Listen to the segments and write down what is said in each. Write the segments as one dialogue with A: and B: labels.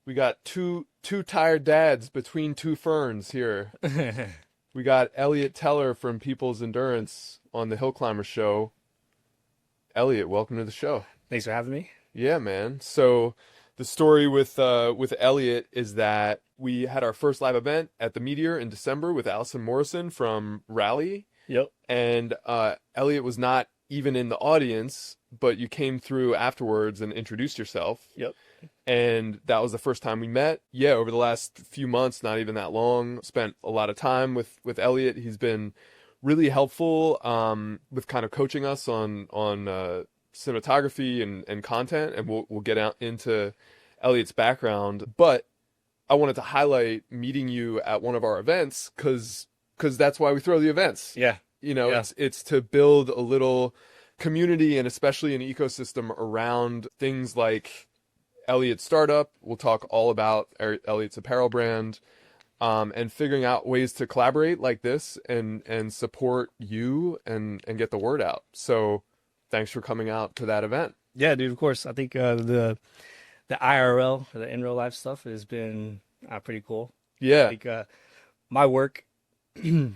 A: We got two tired dads between two ferns here. We got Elliott Teller from People's Endurance on the Hill Climber Show. Elliott, welcome to the show.
B: Thanks for having me.
A: Yeah, man. So the story with Elliott is that we had our first live event at the Meteor in December with Allison Morrison from Rally.
B: Yep.
A: And Elliott was not even in the audience, but you came through afterwards and introduced yourself.
B: Yep.
A: And that was the first time we met. Yeah, over the last few months, not even that long, spent a lot of time with Elliott. He's been really helpful with kind of coaching us on cinematography and content, and we'll get out into Elliott's background. But I wanted to highlight meeting you at one of our events because that's why we throw the events.
B: Yeah.
A: You know,
B: Yeah.
A: it's to build a little community and especially an ecosystem around things like Elliott's startup. We'll talk all about Elliott's apparel brand, and figuring out ways to collaborate like this and support you and get the word out. So thanks for coming out to that event.
B: Yeah, dude, of course. I think the IRL, or the in real life stuff, has been pretty cool.
A: Yeah.
B: Like my work,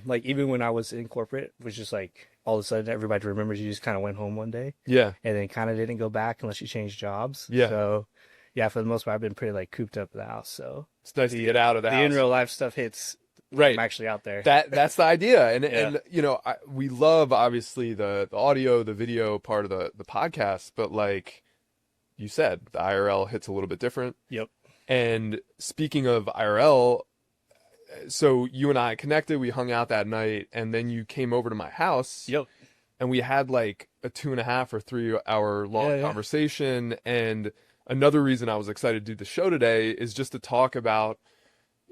B: like even when I was in corporate, was just like all of a sudden everybody remembers you just kind of went home one day.
A: Yeah.
B: And then kind of didn't go back unless you changed jobs.
A: Yeah.
B: So yeah, for the most part, I've been pretty like cooped up in the house. So
A: It's nice to get out of the
B: the
A: house.
B: in real life stuff hits.
A: Right.
B: I'm actually out there.
A: That's the idea. And
B: Yeah.
A: and you know, we love obviously the audio, the video part of the podcast, but like you said, the IRL hits a little bit different.
B: Yep.
A: And speaking of IRL, so you and I connected, we hung out that night, and then you came over to my house.
B: Yep.
A: And we had like a 2.5 or 3 hour long
B: Yeah.
A: conversation. And another reason I was excited to do the show today is just to talk about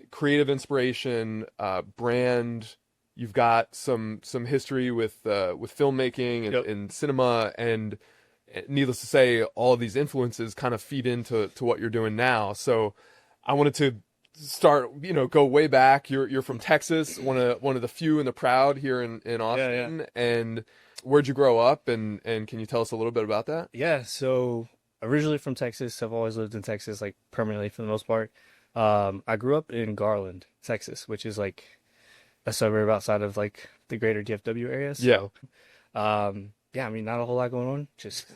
A: creative inspiration, brand. You've got some history with filmmaking and,
B: Yep.
A: and cinema, and needless to say, all of these influences kind of feed into what you're doing now. So I wanted to start, go way back. You're from Texas, one of the few and the proud here in Austin.
B: Yeah.
A: And where'd you grow up, and can you tell us a little bit about that?
B: Yeah, so originally from Texas. I've always lived in Texas, like permanently for the most part. I grew up in Garland, Texas, which is like a suburb outside of like the greater DFW area. So, yeah, I mean, not a whole lot going on. Just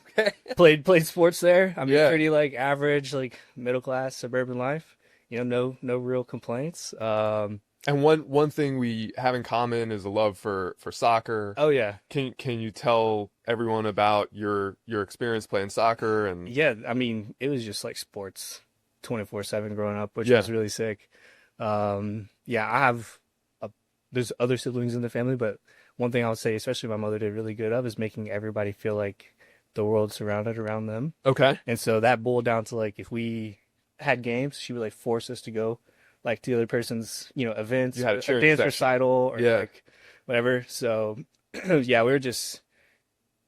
B: played sports there. I mean,
A: Yeah.
B: pretty like average, like middle class suburban life. No real complaints.
A: And one thing we have in common is a love for soccer.
B: Oh yeah,
A: Can you tell everyone about your experience playing soccer? And
B: yeah. I mean, it was just like sports 24/7 growing up, which
A: Yeah.
B: was really sick. Yeah, I have there's other siblings in the family, but one thing I would say, especially my mother did really good of, is making everybody feel like the world surrounded around them.
A: Okay.
B: And so that boiled down to like if we had games, she would like force us to go like to the other person's, events,
A: You had a
B: a
A: cheering
B: dance
A: section.
B: recital or
A: Yeah.
B: like whatever. So yeah, we were just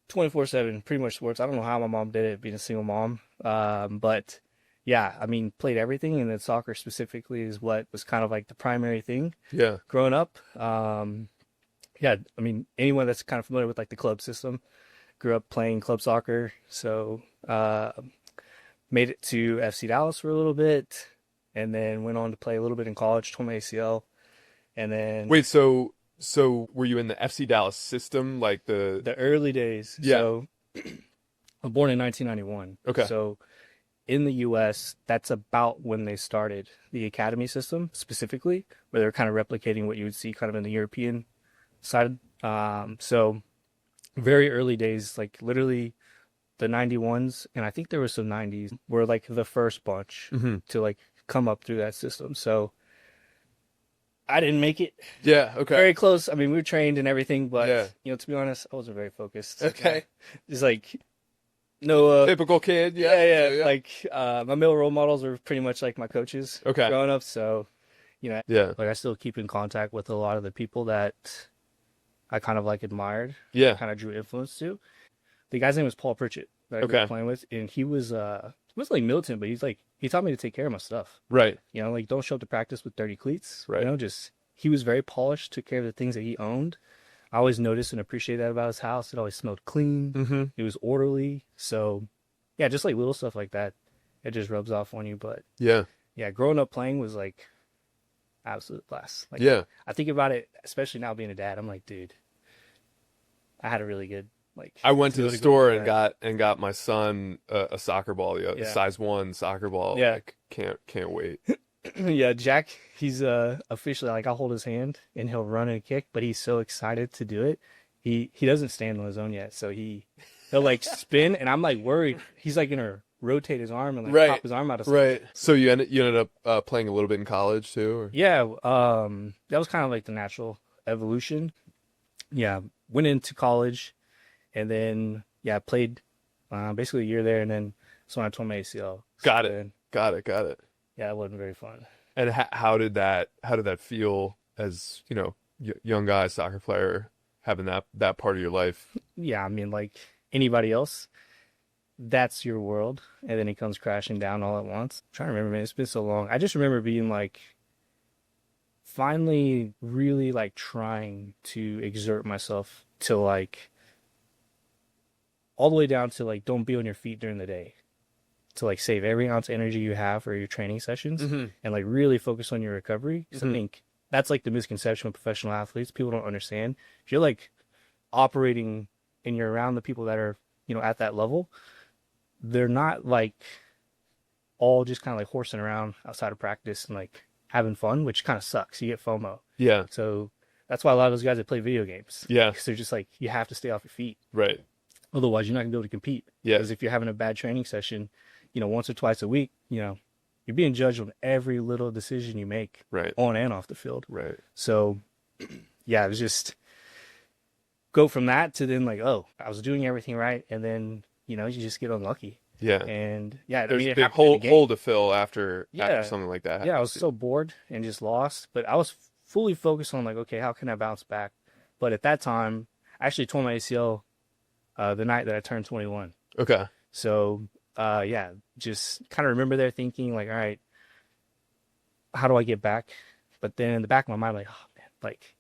B: 24/7, pretty much sports. I don't know how my mom did it being a single mom. But yeah, I mean, played everything, and then soccer specifically is what was kind of like the primary thing
A: Yeah.
B: growing up. Yeah, I mean, anyone that's kind of familiar with like the club system, grew up playing club soccer. So, made it to FC Dallas for a little bit, and then went on to play a little bit in college, tore my ACL, and then
A: Wait, so were you in the FC Dallas system, like the?
B: the early days.
A: Yeah.
B: So, I'm born in 1991.
A: Okay.
B: So, in the U.S., that's about when they started the academy system specifically, where they're kind of replicating what you would see kind of in the European side. So very early days, like literally the 91s, and I think there was some 90s, were like the first bunch
A: Mhm.
B: to like come up through that system. So I didn't make it.
A: Yeah. Okay.
B: Very close. I mean, we were trained and everything, but
A: Yeah.
B: to be honest, I wasn't very focused.
A: Okay.
B: Just like no
A: Typical kid. Yeah.
B: yeah. Like my male role models were pretty much like my coaches
A: Okay.
B: growing up. So,
A: Yeah.
B: like I still keep in contact with a lot of the people that I kind of like admired,
A: Yeah.
B: kind of drew influence to. The guy's name was Paul Pritchett that I grew
A: Okay.
B: up playing with, and he was like militant, but he taught me to take care of my stuff.
A: Right.
B: Like don't show up to practice with dirty cleats.
A: Right.
B: Just he was very polished, took care of the things that he owned. I always noticed and appreciated that about his house. It always smelled clean.
A: Mm-hmm.
B: It was orderly. So, yeah, just like little stuff like that, it just rubs off on you. But
A: Yeah.
B: yeah, growing up playing was like absolute blast. Like
A: Yeah.
B: I think about it, especially now being a dad. I'm like, dude, I had a really good like
A: I went
B: to
A: to
B: be
A: the
B: able to go
A: store
B: through
A: and
B: that.
A: got my son a soccer ball, a
B: Yeah,
A: size 1 soccer ball.
B: yeah,
A: Like can't wait.
B: yeah. Jack, he's officially like I'll hold his hand and he'll run and kick, but he's so excited to do it. He doesn't stand on his own yet, so he'll like spin, and I'm like worried. He's like gonna rotate his arm and like pop
A: Right.
B: his arm out of something.
A: Right. So you ended up playing a little bit in college too, or?
B: Yeah, that was kind of like the natural evolution. Yeah, went into college and then yeah, played basically a year there, and then that's when I tore my ACL. So
A: Got it.
B: then,
A: Got it.
B: yeah, it wasn't very fun.
A: And how did that feel as, young guy, soccer player, having that part of your life?
B: Yeah, I mean, like anybody else, that's your world, and then it comes crashing down all at once. I'm trying to remember, man, it's been so long. I just remember being like, finally, really like trying to exert myself to like all the way down to like don't be on your feet during the day, to like save every ounce of energy you have for your training sessions
A: Mm-hmm.
B: and like really focus on your recovery. Because I
A: Mm-hmm.
B: think that's like the misconception with professional athletes. People don't understand. If you're like operating and you're around the people that are, at that level, they're not like all just kind of like horsing around outside of practice and like having fun, which kind of sucks. You get FOMO.
A: Yeah.
B: So that's why a lot of those guys that play video games,
A: Yeah.
B: because they're just like, you have to stay off your feet.
A: Right.
B: Otherwise, you're not gonna be able to compete.
A: Yeah.
B: Because if you're having a bad training session, once or twice a week, you're being judged on every little decision you make
A: Right.
B: on and off the field.
A: Right.
B: So, yeah, it was just go from that to then like, oh, I was doing everything right, and then you just get unlucky.
A: Yeah.
B: And yeah, I
A: There's
B: mean,
A: a
B: it
A: big
B: happened in the game.
A: hole to fill after
B: Yeah,
A: something like that
B: yeah, I was
A: happens.
B: so bored and just lost, but I was fully focused on like, okay, how can I bounce back? But at that time, I actually tore my ACL the night that I turned 21.
A: Okay.
B: So, yeah, just kind of remember there thinking like, all right, how do I get back? But then in the back of my mind, like, oh man, like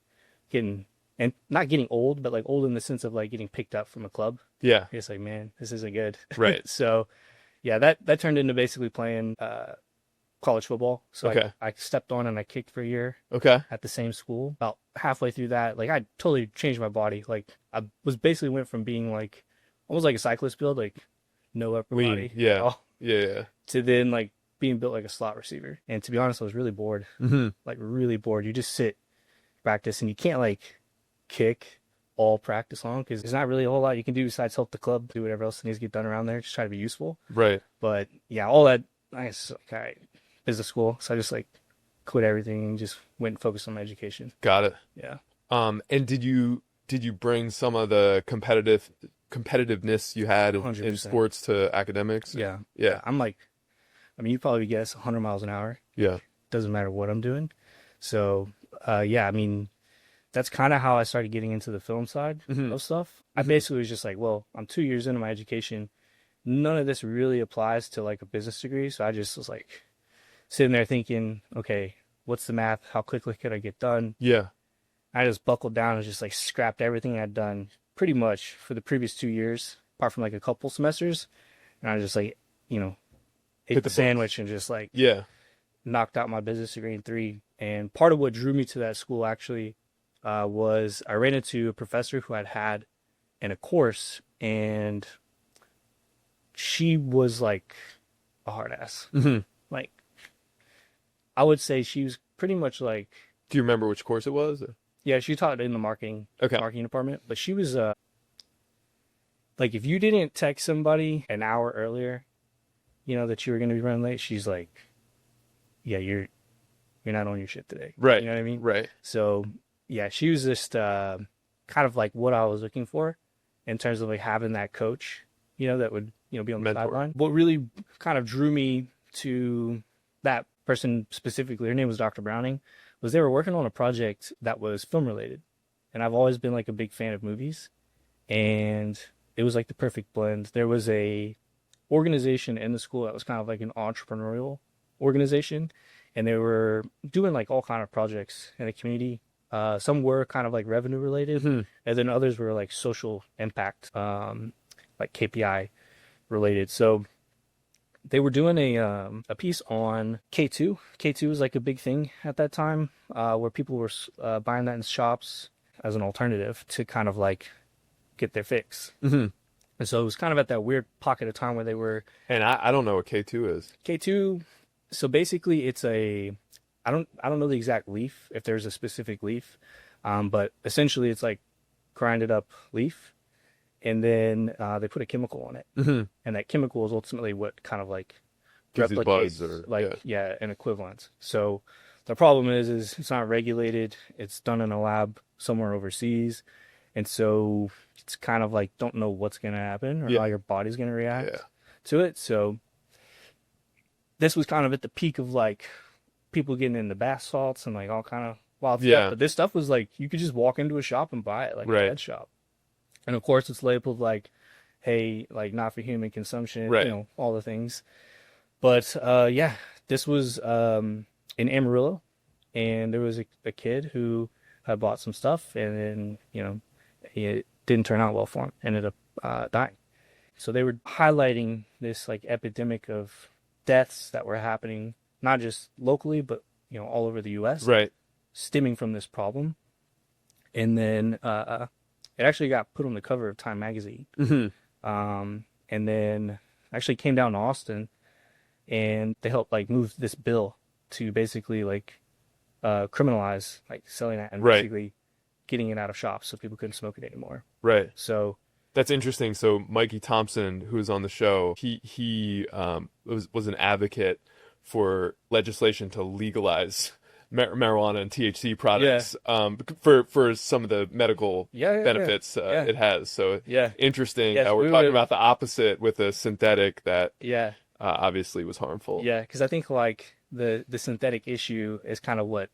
B: getting, and not getting old, but like old in the sense of like getting picked up from a club.
A: Yeah.
B: It's like, man, this isn't good.
A: Right.
B: So, yeah, that turned into basically playing college football. So
A: Okay.
B: I stepped on and I kicked for a year
A: Okay.
B: at the same school. About halfway through that, like I totally changed my body. Like I was basically went from being like almost like a cyclist build, like no upper
A: Lean.
B: body,
A: Yeah.
B: at all,
A: Yeah.
B: to then like being built like a slot receiver. And to be honest, I was really bored.
A: Mm-hmm.
B: Like really bored. You just sit, practice, and you can't like kick all practice long because there's not really a whole lot you can do besides help the club do whatever else needs to get done around there. Just try to be useful.
A: Right.
B: But yeah, all that I guess like, all right, business school. So I just like quit everything and just went and focused on my education.
A: Got it.
B: Yeah.
A: And did you bring some of the competitiveness you had in
B: 100%.
A: sports to academics?
B: Yeah.
A: Yeah.
B: I'm like, I mean, you probably guess 100 miles an hour.
A: Yeah.
B: Doesn't matter what I'm doing. So, yeah, I mean, that's kind of how I started getting into the film side
A: Mhm.
B: of stuff. I basically was just like, well, I'm 2 years into my education. None of this really applies to like a business degree. So I just was like sitting there thinking, okay, what's the math? How quickly could I get done?
A: Yeah.
B: I just buckled down and just like scrapped everything I'd done pretty much for the previous 2 years, apart from like a couple semesters. And I just like, ate
A: Hit
B: the
A: the
B: sandwich and just like
A: Yeah.
B: knocked out my business degree in 3. And part of what drew me to that school actually was I ran into a professor who I'd had in a course, and she was like a hard ass.
A: Mm-hmm.
B: Like, I would say she was pretty much like,
A: Do you remember which course it was?
B: yeah, she taught in the marketing
A: Okay.
B: department, but she was like, if you didn't text somebody an hour earlier, that you were going to be running late, she's like, yeah, you're not on your shit today.
A: Right.
B: You know what I mean?
A: Right.
B: So yeah, she was just kind of like what I was looking for in terms of like having that coach, that would, be on the
A: Mentor.
B: sideline. What really kind of drew me to that person specifically, her name was Dr. Browning, was they were working on a project that was film related. And I've always been like a big fan of movies, and it was like the perfect blend. There was a organization in the school that was kind of like an entrepreneurial organization, and they were doing like all kind of projects in the community. Some were kind of like revenue related,
A: Mhm.
B: and then others were like social impact, like KPI related. So they were doing a piece on K2. K2 was like a big thing at that time, where people were buying that in shops as an alternative to kind of like get their fix.
A: Hmm.
B: And so it was kind of at that weird pocket of time where they were
A: And I don't know what K2 is.
B: K2. So basically, it's a I don't know the exact leaf if there's a specific leaf, but essentially it's like grinded up leaf, and then they put a chemical on it,
A: Hmm.
B: and that chemical is ultimately what kind of like
A: Gives you
B: replicates
A: buzz or
B: like an equivalent. So the problem is it's not regulated. It's done in a lab somewhere overseas, and so it's kind of like don't know what's gonna happen or
A: Yeah.
B: how your body's gonna react
A: Yeah.
B: to it. So this was kind of at the peak of like people getting into bath salts and like all kind of wild stuff.
A: Yeah.
B: But this stuff was like you could just walk into a shop and buy it, like a
A: Right.
B: pet shop. And of course, it's labeled like, "Hey, like not for human consumption,"
A: Right.
B: you know, all the things. But yeah, this was in Amarillo, and there was a kid who had bought some stuff, and then it didn't turn out well for him. Ended up dying. So they were highlighting this like epidemic of deaths that were happening, not just locally, but all over the U.S.
A: Right.
B: stemming from this problem. And then it actually got put on the cover of Time magazine.
A: Hmm.
B: And then actually came down to Austin, and they helped like move this bill to basically like criminalize like selling it and
A: Right.
B: basically getting it out of shops so people couldn't smoke it anymore.
A: Right.
B: So
A: That's interesting. So Mikey Thompson, who was on the show, he was an advocate for legislation to legalize marijuana and THC products, for some of the medical
B: yeah,
A: benefits
B: yeah.
A: it has. So
B: yeah,
A: interesting
B: Yes,
A: how we're
B: we
A: talking
B: were-
A: about the opposite with a synthetic that
B: yeah,
A: obviously was harmful.
B: yeah. Because I think like the synthetic issue is kind of what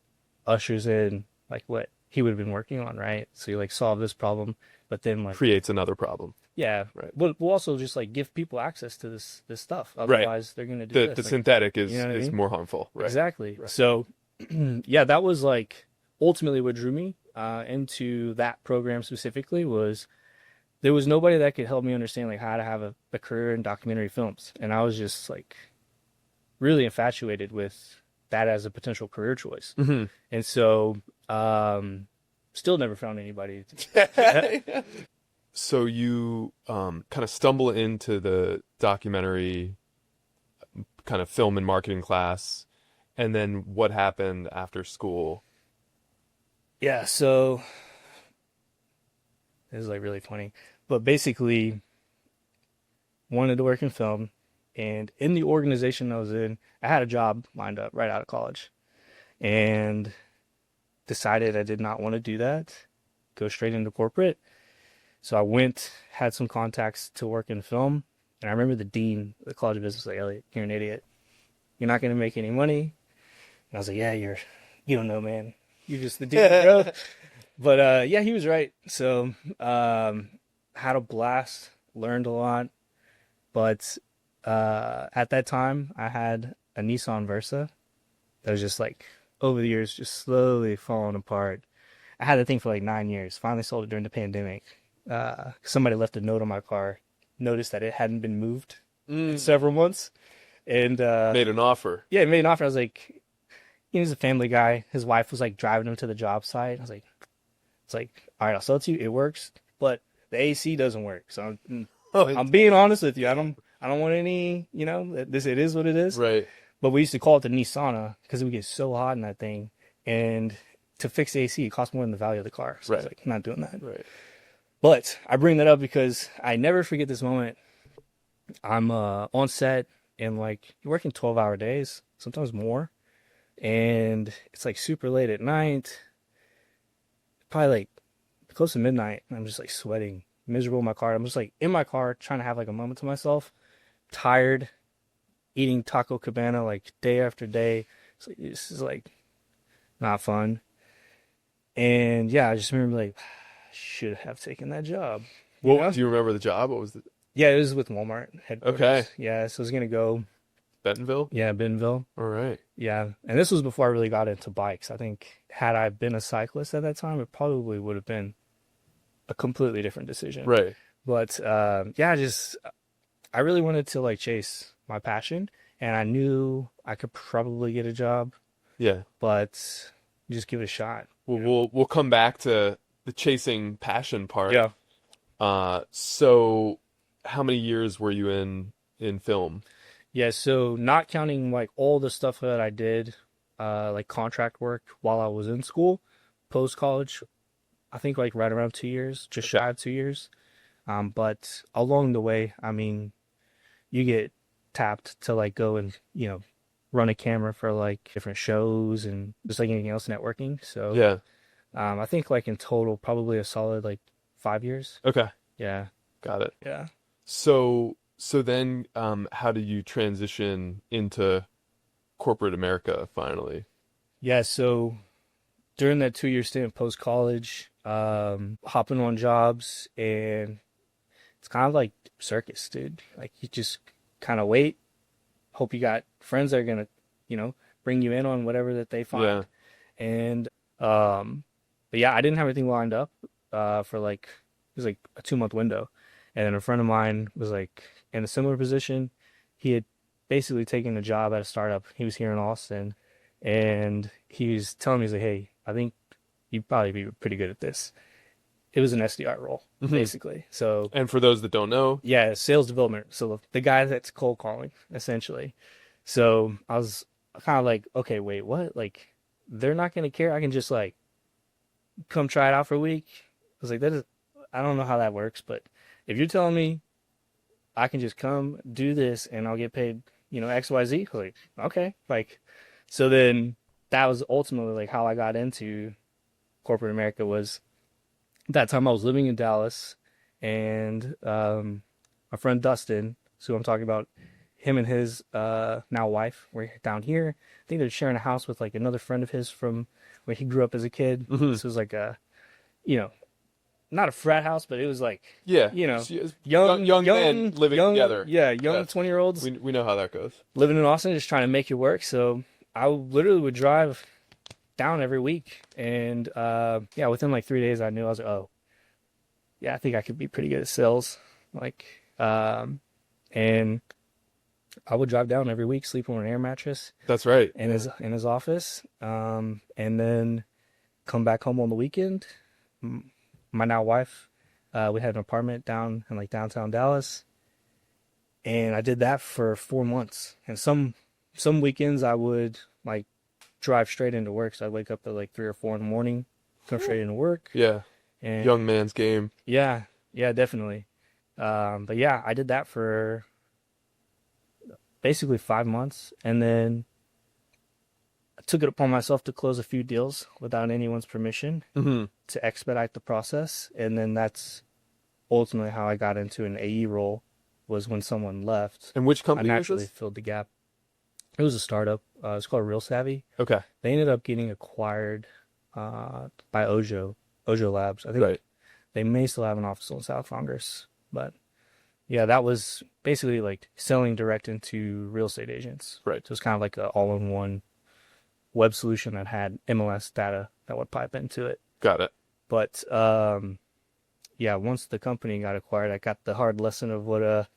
B: ushers in like what he would have been working on, right? So you like solve this problem, but then like
A: Creates another problem.
B: yeah,
A: Right.
B: we'll also just like give people access to this stuff. Otherwise, they're gonna do
A: The
B: this. Like,
A: synthetic is
B: you know what I
A: is
B: mean?
A: more harmful. Right.
B: Exactly.
A: Right.
B: So yeah, that was like ultimately what drew me into that program specifically was there was nobody that could help me understand like how to have a career in documentary films, and I was just like really infatuated with that as a potential career choice.
A: Hmm.
B: And so still never found anybody.
A: So you kind of stumble into the documentary kind of film and marketing class, and then what happened after school?
B: Yeah, so this is like really funny, but basically wanted to work in film, and in the organization I was in, I had a job lined up right out of college, and decided I did not want to do that, go straight into corporate. So I went, had some contacts to work in film, and I remember the dean of the College of Business, like, "Elliott, you're an idiot. You're not going to make any money." And I was like, "Yeah, you don't know, man. You're just the dean, bro." But yeah, he was right. So had a blast, learned a lot. But at that time, I had a Nissan Versa that was just like over the years, just slowly falling apart. I had the thing for like 9 years. Finally sold it during the pandemic. Somebody left a note on my car, noticed that it hadn't been moved in several months, and
A: Made an offer.
B: yeah, made an offer. I was like, he's a family guy. His wife was like driving him to the job site. I was like, it's like, all right, I'll sell it to you. It works, but the AC doesn't work. So I'm being honest with you. I don't want any, it is what it is.
A: Right.
B: But we used to call it the Nissana because it would get so hot in that thing, and to fix the AC, it costs more than the value of the car. So I was
A: Right.
B: like, I'm not doing that.
A: Right.
B: But I bring that up because I never forget this moment. I'm on set, and like you're working 12-hour days, sometimes more, and it's like super late at night, probably like close to midnight, and I'm just like sweating, miserable in my car. I'm just like in my car trying to have like a moment to myself, tired, eating Taco Cabana like day after day. It's like, this is like not fun. And yeah, I just remember like should have taken that job.
A: Well,
B: know?
A: do you remember the job? What was the
B: Yeah, it was with Walmart headquarters.
A: Okay.
B: Yeah, so I was gonna go.
A: Bentonville?
B: Yeah, Bentonville.
A: All right.
B: Yeah, and this was before I really got into bikes. I think had I been a cyclist at that time, it probably would have been a completely different decision.
A: Right.
B: But yeah, I really wanted to like chase my passion, and I knew I could probably get a job,
A: Yeah.
B: but just give it a shot.
A: We'll come back to the chasing passion part.
B: Yeah.
A: So how many years were you in film?
B: Yeah, so not counting like all the stuff that I did, like contract work while I was in school, post college, I think like right around 2 years, just
A: Okay.
B: shy of 2 years. But along the way, I mean, you get tapped to like go and, run a camera for like different shows and just like anything else networking. So,
A: Yeah.
B: I think like in total, probably a solid like 5 years.
A: Okay.
B: Yeah.
A: Got it.
B: Yeah.
A: So then how did you transition into corporate America finally?
B: Yeah. So during that 2 year stint post college, hopping on jobs, and it's kind of like circus, dude. Like you just kind of wait, hope you got friends that are gonna, bring you in on whatever that they
A: Yeah.
B: find. And but yeah, I didn't have anything lined up for like it was like a 2 month window. And then a friend of mine was like in a similar position. He had basically taken a job at a startup. He was here in Austin, and he was telling me, he's like, "Hey, I think you'd probably be pretty good at this." It was an SDR role,
A: Mhm.
B: basically. So
A: And for those that don't know,
B: yeah, sales development. So the guy that's cold calling, essentially. So I was kind of like, okay, wait, what? Like, they're not gonna care. I can just like come try it out for a week. I was like, that is, I don't know how that works, but if you're telling me I can just come do this and I'll get paid, XYZ, like, okay, like, so then that was ultimately like how I got into corporate America. Was that time I was living in Dallas, and my friend Dustin, who I'm talking about, him and his now wife were down here. I think they're sharing a house with like another friend of his from where he grew up as a kid.
A: mhm,
B: This was like a, you know, not a frat house, but it was like,
A: yeah,
B: you know,
A: young men living together.
B: yeah, young
A: Yes,
B: 20-year-olds
A: we know how that goes.
B: living in Austin, just trying to make it work. So I literally would drive down every week, and yeah, within like 3 days, I knew. I was like, oh, yeah, I think I could be pretty good at sales. Like, and I would drive down every week, sleep on an air mattress
A: That's right.
B: in his office, and then come back home on the weekend. My now wife, we had an apartment down in like downtown Dallas, and I did that for 4 months. And some weekends I would like drive straight into work. So I'd wake up at like 3 or 4 in the morning, come straight into work,
A: Yeah,
B: and
A: young man's game.
B: yeah, yeah, definitely. But yeah, I did that for basically 5 months, and then I took it upon myself to close a few deals without anyone's permission
A: Hmm.
B: to expedite the process, and then that's ultimately how I got into an AE role. Was when someone left,
A: And which
B: I
A: company was
B: naturally
A: this?
B: filled the gap. It was a startup. It's called Real Savvy.
A: Okay,
B: They ended up getting acquired by Ojo Labs. I think
A: right.
B: they may still have an office on South Congress, but yeah, that was basically like selling direct into real estate agents.
A: Right.
B: So it's kind of like an all-in-one web solution that had MLS data that would pipe into it.
A: Got it.
B: But yeah, once the company got acquired, I got the hard lesson of what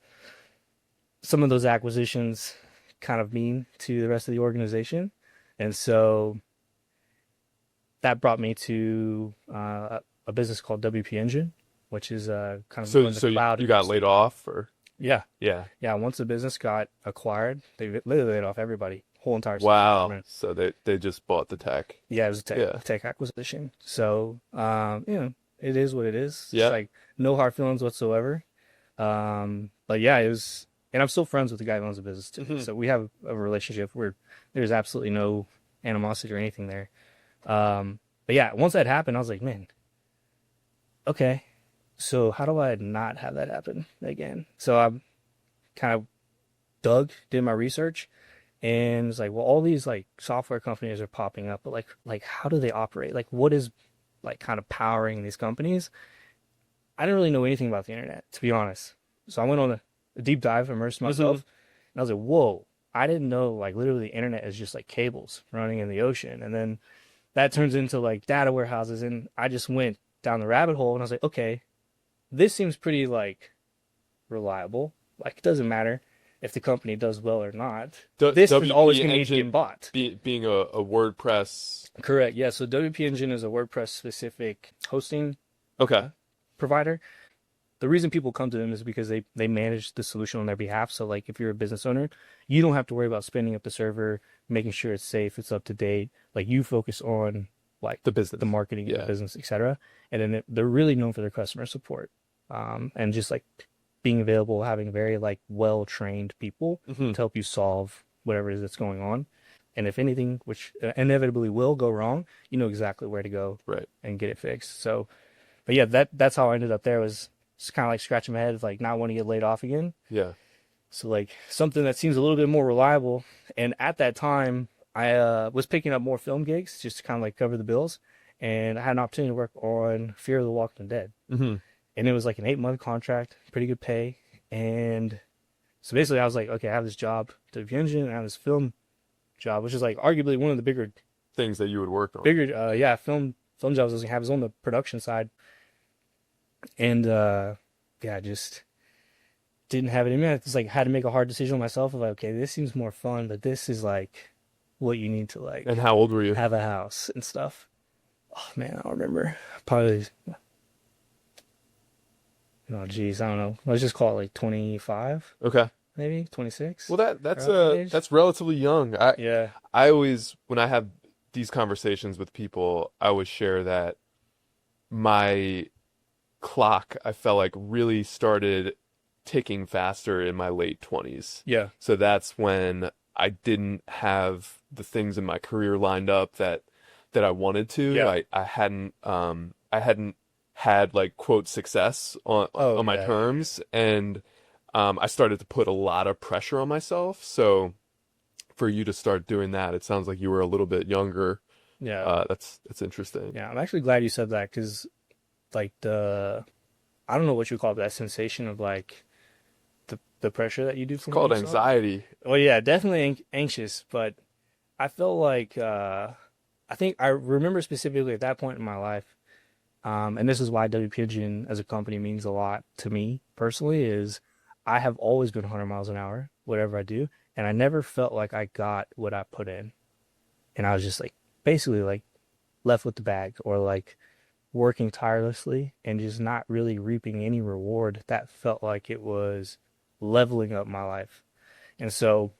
B: some of those acquisitions kind of mean to the rest of the organization. And so that brought me to a business called WP Engine, which is kind of
A: So
B: in the
A: so
B: cloud.
A: you got laid off or
B: Yeah,
A: yeah.
B: yeah. Once the business got acquired, they literally laid off everybody, whole entire sales
A: Wow.
B: department.
A: So they just bought the tech.
B: Yeah, it was a
A: Yeah.
B: tech acquisition. So it is what it is. It's
A: Yeah.
B: like no hard feelings whatsoever. But yeah, it was, and I'm still friends with the guy who owns the business too.
A: Hmm.
B: So we have a relationship where there's absolutely no animosity or anything there. But yeah, once that happened, I was like, man, okay, so how do I not have that happen again? So I kind of did my research, and it's like, well, all these like software companies are popping up, but like how do they operate? Like what is like kind of powering these companies? I didn't really know anything about the internet, to be honest. So I went on a deep dive, immersed myself, and I was like, whoa, I didn't know like literally the internet is just like cables running in the ocean. And then that turns into like data warehouses. And I just went down the rabbit hole, and I was like, okay, this seems pretty like reliable. Like it doesn't matter. if the company does well or not.
A: D
B: This is always
A: WP
B: going to need to get
A: Engine
B: bought.
A: being a WordPress.
B: Correct. Yeah. So WP Engine is a WordPress specific hosting
A: Okay.
B: provider. The reason people come to them is because they manage the solution on their behalf. So like if you're a business owner, you don't have to worry about spinning up the server, making sure it's safe, it's up to date. Like you focus on like
A: The business.
B: the marketing of
A: Yeah.
B: the business, etc. And then they're really known for their customer support, and just like being available, having very like well trained people
A: Hmm.
B: to help you solve whatever it is that's going on. And if anything, which inevitably will go wrong, you know exactly where to go
A: Right.
B: and get it fixed. So, but yeah, that's how I ended up there, was just kind of like scratching my head of like not wanting to get laid off again.
A: Yeah.
B: So like something that seems a little bit more reliable. And at that time, I was picking up more film gigs just to kind of like cover the bills. And I had an opportunity to work on Fear of the Walking Dead.
A: Hmm.
B: And it was like an 8-month contract, pretty good pay. And so basically I was like, okay, I have this job to the engine, and I have this film job, which is like arguably one of the
A: Things that you would work on.
B: yeah, film jobs I was gonna have, is on the production side. And yeah, I just didn't have it in me. I was like, had to make a hard decision on myself of like, okay, this seems more fun, but this is like what you need to like
A: And how old were you?
B: have a house and stuff. Oh man, I don't remember. Probably, oh geez, I don't know. Let's just call it like 25,
A: Okay.
B: maybe 26.
A: Well, that's
B: Around that age?
A: that's relatively young.
B: Yeah,
A: I always, when I have these conversations with people, I always share that my clock, I felt like, really started ticking faster in my late 20s.
B: yeah,
A: So that's when I didn't have the things in my career lined up that I wanted to.
B: Yeah.
A: I hadn't had like quote success
B: Oh,
A: on my
B: yeah.
A: terms, and I started to put a lot of pressure on myself. So for you to start doing that, it sounds like you were a little bit younger.
B: yeah,
A: That's interesting.
B: yeah. I'm actually glad you said that, because like I don't know what you call it, that sensation of like the pressure that you do
A: It's
B: from
A: called
B: yourself.
A: anxiety.
B: Well, yeah, definitely anxious, but I felt like I think I remember specifically at that point in my life, and this is why W Pigeon as a company means a lot to me personally, is I have always been 100 miles an hour, whatever I do, and I never felt like I got what I put in, and I was just like basically like left with the bag, or like working tirelessly and just not really reaping any reward that felt like it was leveling up my life. And so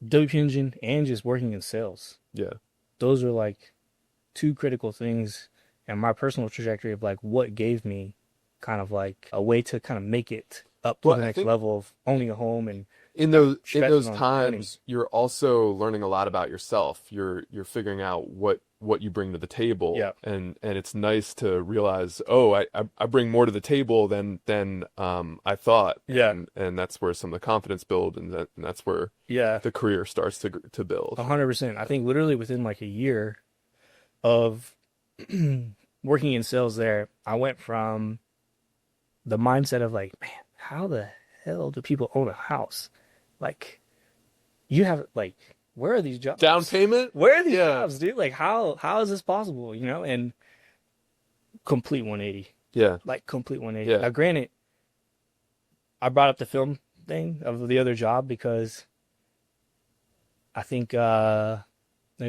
B: WP Engine and just working in sales,
A: Yeah.
B: those are like two critical things in my personal trajectory of like what gave me kind of like a way to kind of make it up to
A: Well,
B: the
A: I
B: next
A: think
B: level of owning a home and
A: in those
B: stretching on money.
A: times, you're also learning a lot about yourself. You're figuring out what you bring to the table.
B: Yeah.
A: And it's nice to realize, oh, I bring more to the table than I thought.
B: Yeah.
A: And that's where some of the confidence build, and that's where
B: Yeah,
A: the career starts to build.
B: 100%. I think literally within like a year of working in sales there, I went from the mindset of like, man, how the hell do people own a house? Like, you have like, where are these jobs?
A: Down payment?
B: Where are these
A: Yeah.
B: jobs, dude? Like, how is this possible? You know, and complete 180,
A: Yeah.
B: like complete 180.
A: Yeah.
B: Now, granted, I brought up the film thing of the other job because I think there's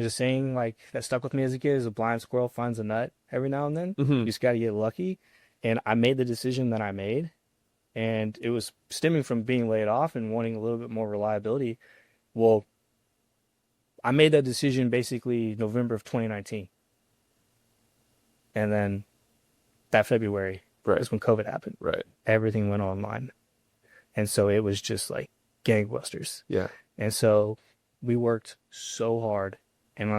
B: a saying like that stuck with me as a kid: is a blind squirrel finds a nut every now and then.
A: Hmm.
B: You just got to get lucky. And I made the decision that I made, and it was stemming from being laid off and wanting a little bit more reliability. Well, I made that decision basically November of 2019. And then that February
A: Right.
B: is when COVID happened.
A: Right.
B: Everything went online. And so it was just like gangbusters.
A: Yeah.
B: And so we worked so hard, and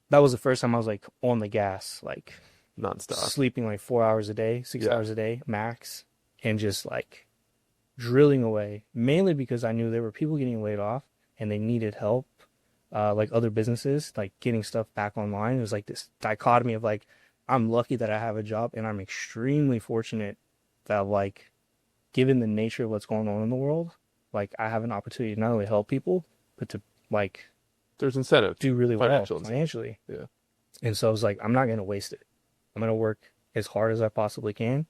B: that was the first time I was like on the gas, like
A: Nonstop.
B: sleeping like 4 hours a day, 6
A: Yeah.
B: hours a day max, and just like drilling away, mainly because I knew there were people getting laid off and they needed help, like other businesses, like getting stuff back online. It was like this dichotomy of like, I'm lucky that I have a job, and I'm extremely fortunate that like, given the nature of what's going on in the world, like I have an opportunity to not only help people, but to like
A: There's incentive.
B: do really well
A: Financial incentive.
B: financially.
A: Yeah.
B: And so I was like, I'm not going to waste it. I'm going to work as hard as I possibly can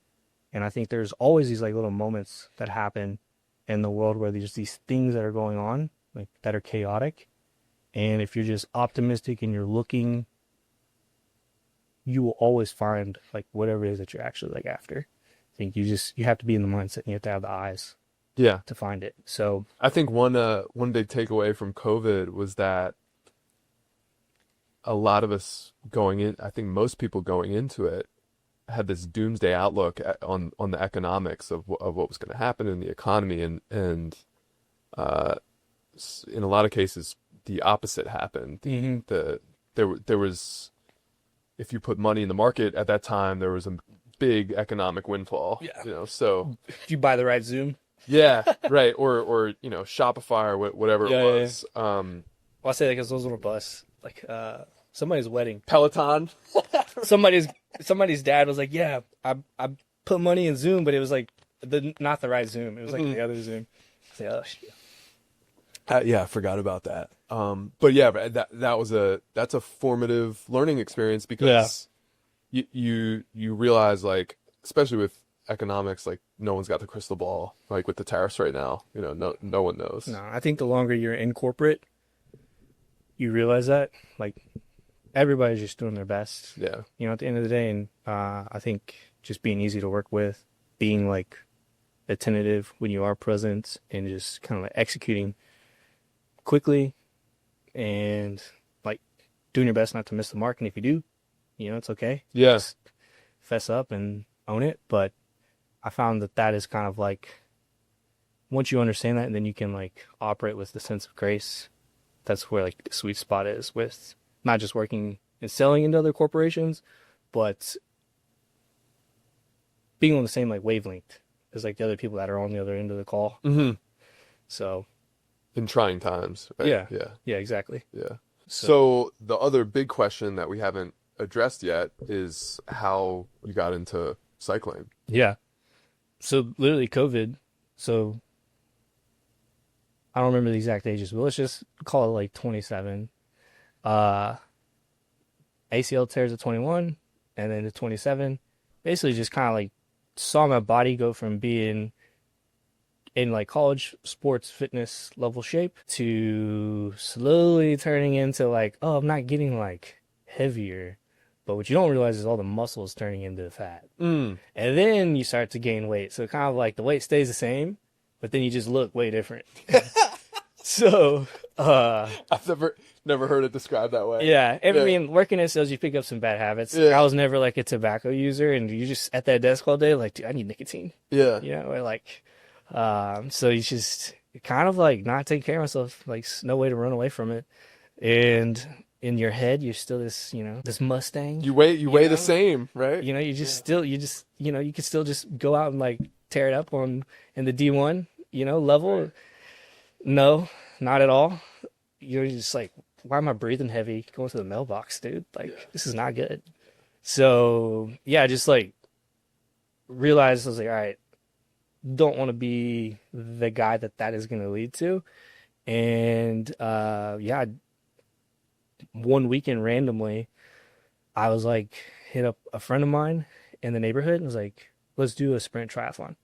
B: And I think there's always these like little moments that happen in the world where there's these things that are going on, like that are chaotic. And if you're just optimistic and you're looking, you will always find like whatever it is that you're actually like after. I think you have to be in the mindset and you have to have the eyes
A: Yeah.
B: to find it. So
A: I think one big takeaway from COVID was that a lot of us going in, I think most people going into it had this doomsday outlook on the economics of what was going to happen in the economy, and uh, in a lot of cases the opposite happened.
B: Mhm.
A: There was, if you put money in the market at that time, there was a big economic windfall.
B: Yeah.
A: So
B: If you buy the right Zoom.
A: yeah, right, or Shopify or whatever it
B: Yeah, yeah, yeah.
A: was.
B: Well, I say like it's those little bus, like somebody's wedding.
A: Peloton.
B: Somebody's dad was like, yeah, I put money in Zoom, but it was like not the right Zoom. It was like the other Zoom. I say, oh shit.
A: Yeah, I forgot about that. But yeah, but that's a formative learning experience because you realize, like, especially with economics, like no one's got the crystal ball, like with the tariffs right now, no one knows.
B: No, I think the longer you're in corporate, you realize that like everybody's just doing their best.
A: Yeah.
B: At the end of the day, and I think just being easy to work with, being like attentive when you are present, and just kind of like executing quickly and like doing your best not to miss the mark. And if you do, it's okay.
A: Yeah.
B: Just fess up and own it. But I found that is kind of like, once you understand that, and then you can like operate with the sense of grace, that's where like the sweet spot is with not just working and selling into other corporations, but being on the same like wavelength as like the other people that are on the other end of the call.
A: Mm-hmm.
B: So
A: In trying times, right?
B: yeah,
A: Yeah.
B: yeah, exactly.
A: Yeah. So the other big question that we haven't addressed yet is how you got into cycling.
B: Yeah. So literally COVID. So I don't remember the exact ages, but let's just call it like 27. ACL tears at 21 and then to 27. Basically just kind of like saw my body go from being in like college sports fitness level shape to slowly turning into like, oh, I'm not getting like heavier. But what you don't realize is all the muscles turning into fat.
A: Mm.
B: And then you start to gain weight. So kind of like the weight stays the same, but then you just look way different. So,
A: I've never heard it described that way.
B: yeah. I mean, working in sales, you pick up some bad habits.
A: Yeah.
B: I was never like a tobacco user, and you just at that desk all day, like, dude, I need nicotine.
A: Yeah.
B: Or like, so you just kind of like not take care of myself, like no way to run away from it. And in your head, you're still this, this Mustang.
A: You weigh
B: know?
A: the same, right?
B: You can still just go out and like tear it up in the D1, level.
A: Right.
B: No, not at all. You're just like, why am I breathing heavy going to the mailbox, dude? Like, this is not good. So yeah, I just like realized, I was like, all right, don't want to be the guy that is going to lead to. And yeah, one weekend randomly, I was like, hit up a friend of mine in the neighborhood and was like, let's do a sprint triathlon.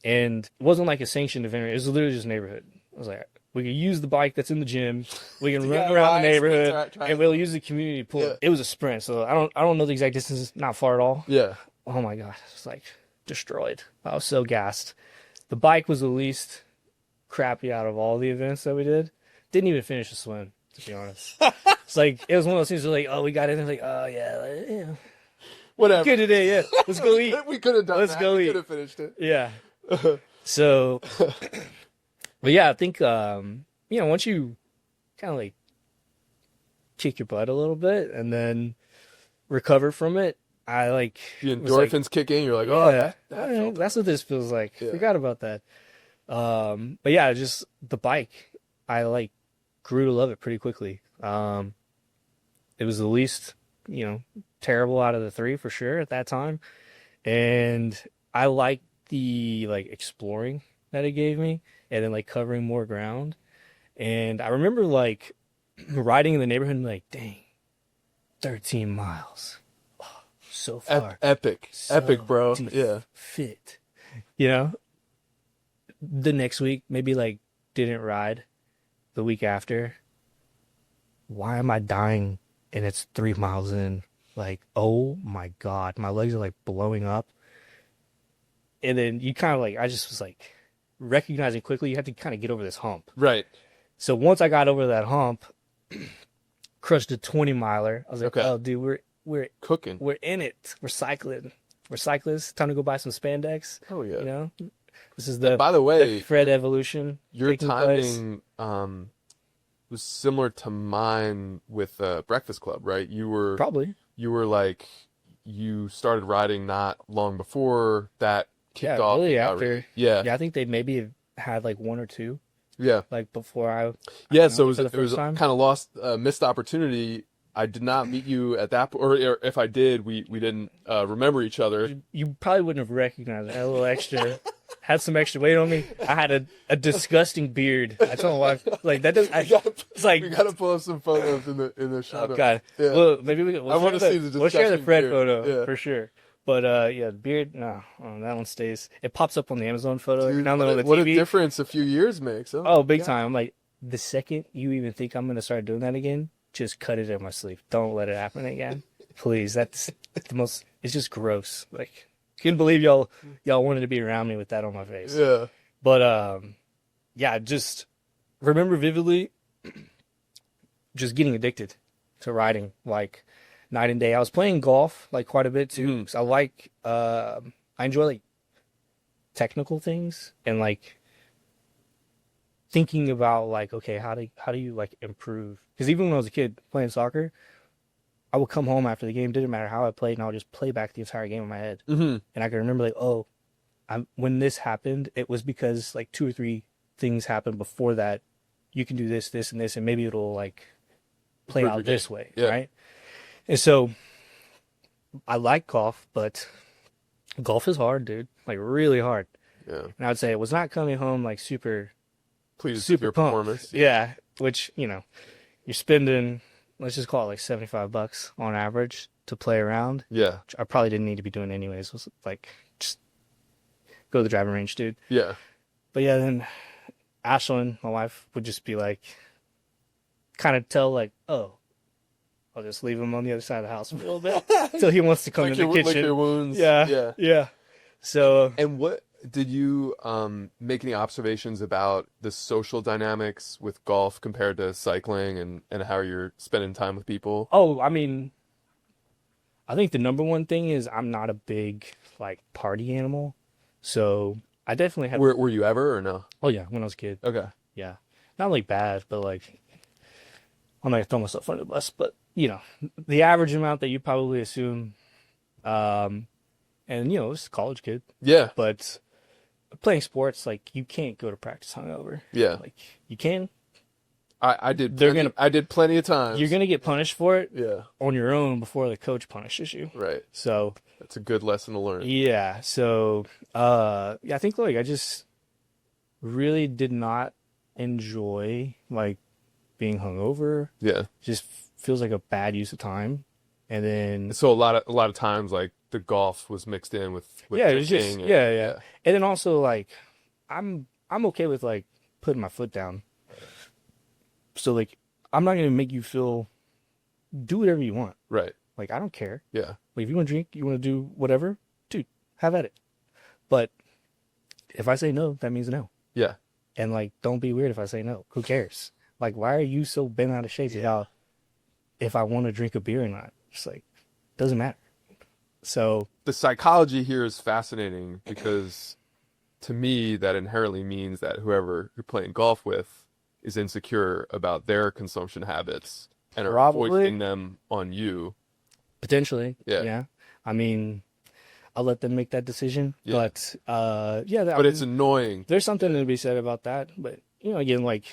B: And it wasn't like a sanctioned event. It was literally just neighborhood. I was like, we can use the bike that's in the gym. We can run around the neighborhood, and we'll use the community pool. Yeah. It was a sprint, so I don't know the exact distance. Not far at all.
A: Yeah.
B: Oh my god, it's like destroyed. I was so gassed. The bike was the least crappy out of all the events that we did. Didn't even finish the swim, to be honest. It's like it was one of those things where like, oh, we got in there, like, oh yeah.
A: Whatever.
B: Good today, yeah. Let's go eat.
A: We could have done
B: Let's
A: that.
B: go
A: We
B: eat.
A: could have finished it.
B: Yeah. So, but yeah, I think once you kind of like kick your butt a little bit and then recover from it, I like
A: The
B: was like,
A: endorphins kick in. You're like, oh,
B: yeah,
A: that
B: all right, that's what this feels like.
A: Yeah.
B: Forgot about that. But yeah, just the bike, I like grew to love it pretty quickly. It was the least, terrible out of the three for sure at that time. And I liked the like exploring that it gave me and then like covering more ground. And I remember like riding in the neighborhood and like, dang, 13 miles. Oh, so far.
A: Epic.
B: So
A: Epic, bro.
B: deep
A: Yeah.
B: fit. You know, the next week, maybe like didn't ride. The week after, why am I dying? And it's 3 miles in. Like, oh my God, my legs are like blowing up. And then you kind of like, I just was like recognizing quickly, you have to kind of get over this hump.
A: Right.
B: So once I got over that hump, crushed a 20 miler. I was like,
A: Okay.
B: oh, dude,
A: Cooking.
B: we're in it. We're cycling. We're cyclists. Time to go buy some spandex.
A: Oh yeah.
B: You know, this is the
A: By the way,
B: Fred evolution.
A: your
B: taking place.
A: timing was similar to mine with Breakfast Club, right?
B: Probably.
A: Like you started riding not long before that kicked off.
B: Really after.
A: Yeah.
B: Yeah, I think they maybe had like one or two,
A: Yeah.
B: like before I
A: Yeah,
B: went
A: so
B: for the
A: it was
B: first time.
A: kind of lost missed opportunity. I did not meet you at that or if I did, we didn't remember each other.
B: You probably wouldn't have recognized it. I had a little extra, had some extra weight on me. I had a disgusting beard. I told my wife, like that does. It's like,
A: We gotta pull up some photos in the shot.
B: oh God.
A: Yeah.
B: Well, maybe we'll
A: I wanna see the
B: we'll share the
A: disgusting
B: Fred
A: beard.
B: photo
A: Yeah.
B: for sure. But yeah, the beard, no, that one stays. It pops up on the Amazon photo.
A: Dude,
B: Now on the
A: what a
B: TV.
A: difference a few years makes.
B: Oh, big
A: God.
B: time. I'm like, the second you even think I'm gonna start doing that again, just cut it in my sleeve. Don't let it happen again. Please. That's the most, it's just gross. Like, couldn't believe y'all wanted to be around me with that on my face.
A: Yeah.
B: But yeah, just remember vividly just getting addicted to riding like night and day. I was playing golf like quite a bit too. 'Cause I enjoy like technical things and like thinking about like, okay, how do you like improve? Because even when I was a kid playing soccer, I would come home after the game, didn't matter how I played, and I would just play back the entire game in my head.
A: Mm-hmm.
B: And I can remember like, oh, when this happened, it was because like 2 or 3 things happened before that. You can do this, this, and this, and maybe it'll like play
A: Improve your
B: out this
A: game.
B: way,
A: Yeah.
B: right? And so I like golf, but golf is hard, dude. Like really hard.
A: Yeah.
B: And I would say it was not coming home like super
A: Please
B: super
A: your
B: pumped.
A: performance.
B: Yeah, which, you know, you're spending, let's just call it like $75 on average to play around.
A: Yeah.
B: Which I probably didn't need to be doing anyways. It was like, just go to the driving range, dude.
A: Yeah.
B: But yeah, then Ashlyn, my wife, would just be like, kind of tell like, oh, I'll just leave him on the other side of the house for a little bit until he wants to come
A: Like
B: to the kitchen.
A: like your wounds.
B: Yeah. Yeah. So
A: And what did you make any observations about the social dynamics with golf compared to cycling and how you're spending time with people?
B: oh, I mean, I think the number one thing is I'm not a big like party animal. So I definitely have.
A: Were you ever or no?
B: Oh yeah, when I was a kid.
A: Okay.
B: Yeah, not like bad, but like I'm not gonna throw myself under the bus, but you know, the average amount that you probably assume. And you know, it's a college kid,
A: Yeah.
B: but playing sports, like you can't go to practice hungover.
A: Yeah.
B: Like you can.
A: I did
B: They're
A: plenty, I did plenty of times.
B: You're gonna get punished for it
A: Yeah.
B: on your own before the coach punishes you.
A: Right.
B: So
A: That's a good lesson to learn.
B: yeah, so yeah, I think like I just really did not enjoy like being hungover.
A: Yeah.
B: Just feels like a bad use of time. And then
A: So a lot of times like the golf was mixed in with
B: yeah, it was just
A: drinking
B: yeah. And then also like I'm okay with like putting my foot down. So like I'm not gonna make you feel do whatever you want.
A: Right.
B: Like I don't care.
A: Yeah.
B: Like if you want to drink, you want to do whatever, dude, have at it. But if I say no, that means no.
A: Yeah.
B: And like don't be weird if I say no. Who cares? Like why are you so bent out of shape about if I want to drink a beer or not? It's like doesn't matter. So
A: The psychology here is fascinating because to me that inherently means that whoever you're playing golf with is insecure about their consumption habits and are
B: Probably.
A: foisting them on you.
B: potentially,
A: Yeah.
B: yeah. I mean, I'll let them make that decision.
A: Yeah.
B: But yeah,
A: But it's annoying.
B: there's something to be said about that. But you know, again, like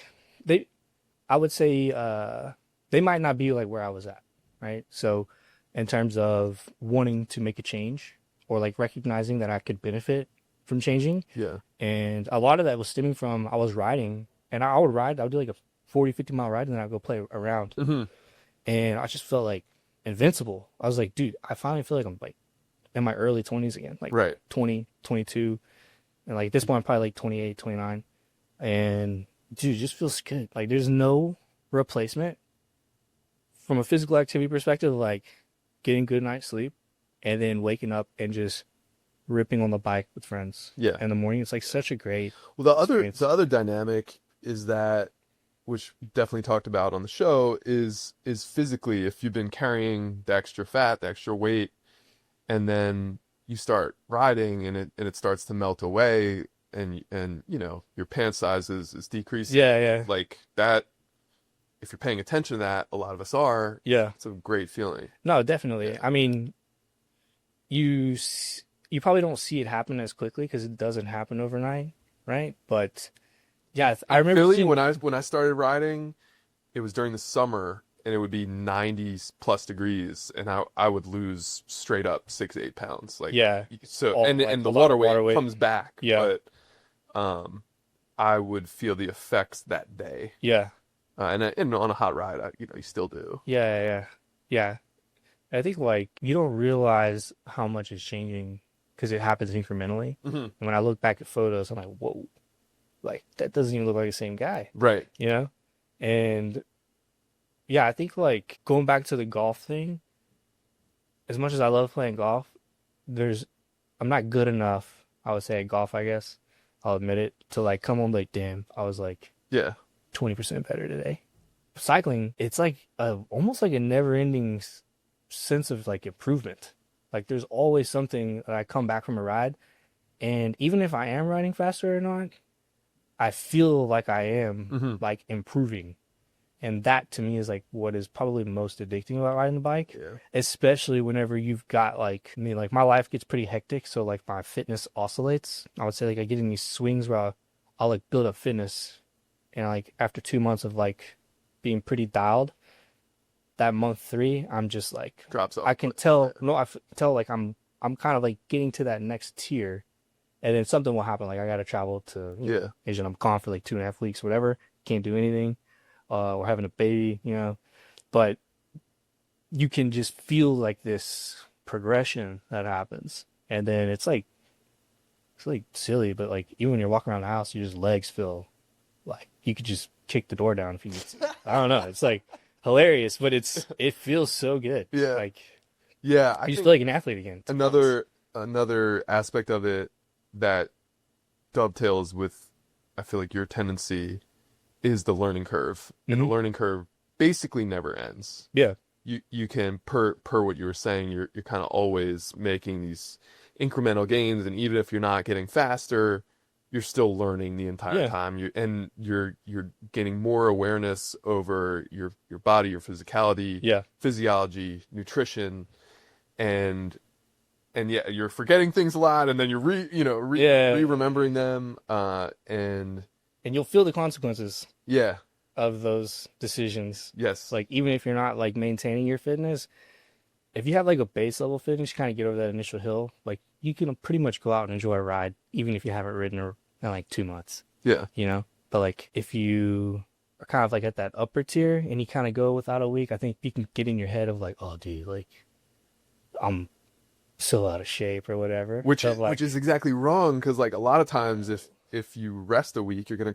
B: I would say they might not be like where I was at, right? So in terms of wanting to make a change or like recognizing that I could benefit from changing,
A: Yeah.
B: and a lot of that was stemming from I was riding, and I would do like a 40, 50 mile ride, and then I'd go play around,
A: Mm-hmm.
B: and I just felt like invincible. I was like, dude, I finally feel like I'm like in my early 20s again, like
A: Right.
B: 20, 22, and like at this point I'm probably like 28, 29, and dude, it just feels good. Like there's no replacement from a physical activity perspective, like getting good night's sleep and then waking up and just ripping on the bike with friends
A: Yeah.
B: in the morning. It's like such a great
A: Well,
B: experience.
A: the other dynamic is that, which we definitely talked about on the show, is physically, if you've been carrying the extra fat, the extra weight, and then you start riding and it starts to melt away, and you know your pant size is decreasing,
B: Yeah, yeah,
A: like that. If you're paying attention to that, a lot of us are.
B: yeah.
A: It's a great feeling.
B: No, definitely.
A: Yeah.
B: I mean, you probably don't see it happen as quickly because it doesn't happen overnight, right? But yeah, I
A: In
B: remember
A: Philly,
B: seeing.
A: when I started riding, it was during the summer and it would be 90 plus degrees and I would lose straight up 6 8 pounds, like,
B: Yeah,
A: so,
B: all like
A: and
B: a
A: the
B: lot
A: water
B: of water
A: weight
B: weight.
A: comes back,
B: Yeah,
A: but um I would feel the effects that day,
B: yeah,
A: and on a hot ride, you know, you still do.
B: yeah, yeah, yeah. I think like you don't realize how much is changing because it happens incrementally.
A: Hmm.
B: And when I look back at photos, I'm like, whoa, like that doesn't even look like the same guy,
A: Right.
B: you know? And yeah, I think like going back to the golf thing, as much as I love playing golf, there's I'm not good enough, I would say at golf, I guess. I'll admit it, to like come on like, damn, I was like
A: Yeah.
B: 20% better today. Cycling, it's like almost like a never-ending sense of like improvement. Like there's always something that I come back from a ride, and even if I am riding faster or not, I feel like I am
A: Hmm.
B: like improving. And that to me is like what is probably most addicting about riding the bike,
A: Yeah.
B: especially whenever you've got like me, like my life gets pretty hectic, so like my fitness oscillates. I would say like I get in these swings where I'll like build up fitness, and like after 2 months of like being pretty dialed, that month three, I'm just like
A: Drops off
B: I
A: a
B: can
A: cliff.
B: tell no, I tell like I'm kind of like getting to that next tier, and then something will happen. Like I got to travel to
A: Yeah.
B: Asia. And I'm gone for like 2.5 weeks, whatever. Can't do anything. We're having a baby, but you can just feel like this progression that happens, and then it's like silly, but like even when you're walking around the house, your just legs feel like you could just kick the door down if you need to. I don't know. It's like hilarious, but it feels so good.
A: Yeah.
B: Like
A: Yeah. I
B: you just
A: think
B: feel like an athlete again. It's nice.
A: another aspect of it that dovetails with, I feel like, your tendency is the learning curve. And the
B: Hmm.
A: learning curve basically never ends.
B: Yeah.
A: You can, per what you were saying, you're kind of always making these incremental gains, and even if you're not getting faster, you're still learning the entire
B: Yeah.
A: time. You're gaining more awareness over your body, your physicality,
B: Yeah.
A: physiology, nutrition, and yeah, you're forgetting things a lot, and then you're
B: Yeah.
A: re-remembering them, and
B: And you'll feel the consequences
A: yeah,
B: of those decisions.
A: yes,
B: Like even if you're not like maintaining your fitness, if you have like a base level fitness, you kind of get over that initial hill, like you can pretty much go out and enjoy a ride, even if you haven't ridden in like 2 months,
A: yeah,
B: But like if you are kind of like at that upper tier and you kind of go without a week, I think you can get in your head of like, oh, dude, like I'm so out of shape or whatever.
A: which
B: So
A: is
B: like,
A: exactly wrong, because like a lot of times, if you rest a week, you're gonna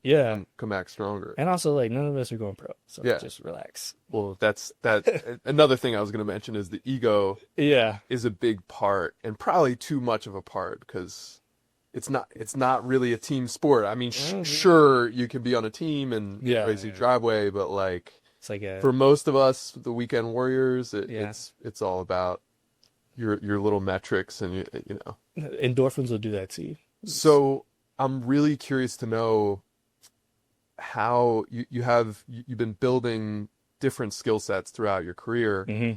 B: yeah.
A: come back stronger.
B: And also like none of us are going pro, so
A: Yeah.
B: just relax.
A: Well, that's another thing I was gonna mention is the ego
B: Yeah.
A: is a big part, and probably too much of a part, because it's not really a team sport. I mean,
B: Mhm.
A: sure, you can be on a team and
B: Yeah,
A: crazy
B: yeah.
A: driveway, but like
B: It's like
A: for most of us, the weekend warriors,
B: Yeah.
A: it's all about your little metrics, and
B: endorphins will do that to you.
A: So I'm really curious to know how you've been building different skill sets throughout your career.
B: Hmm.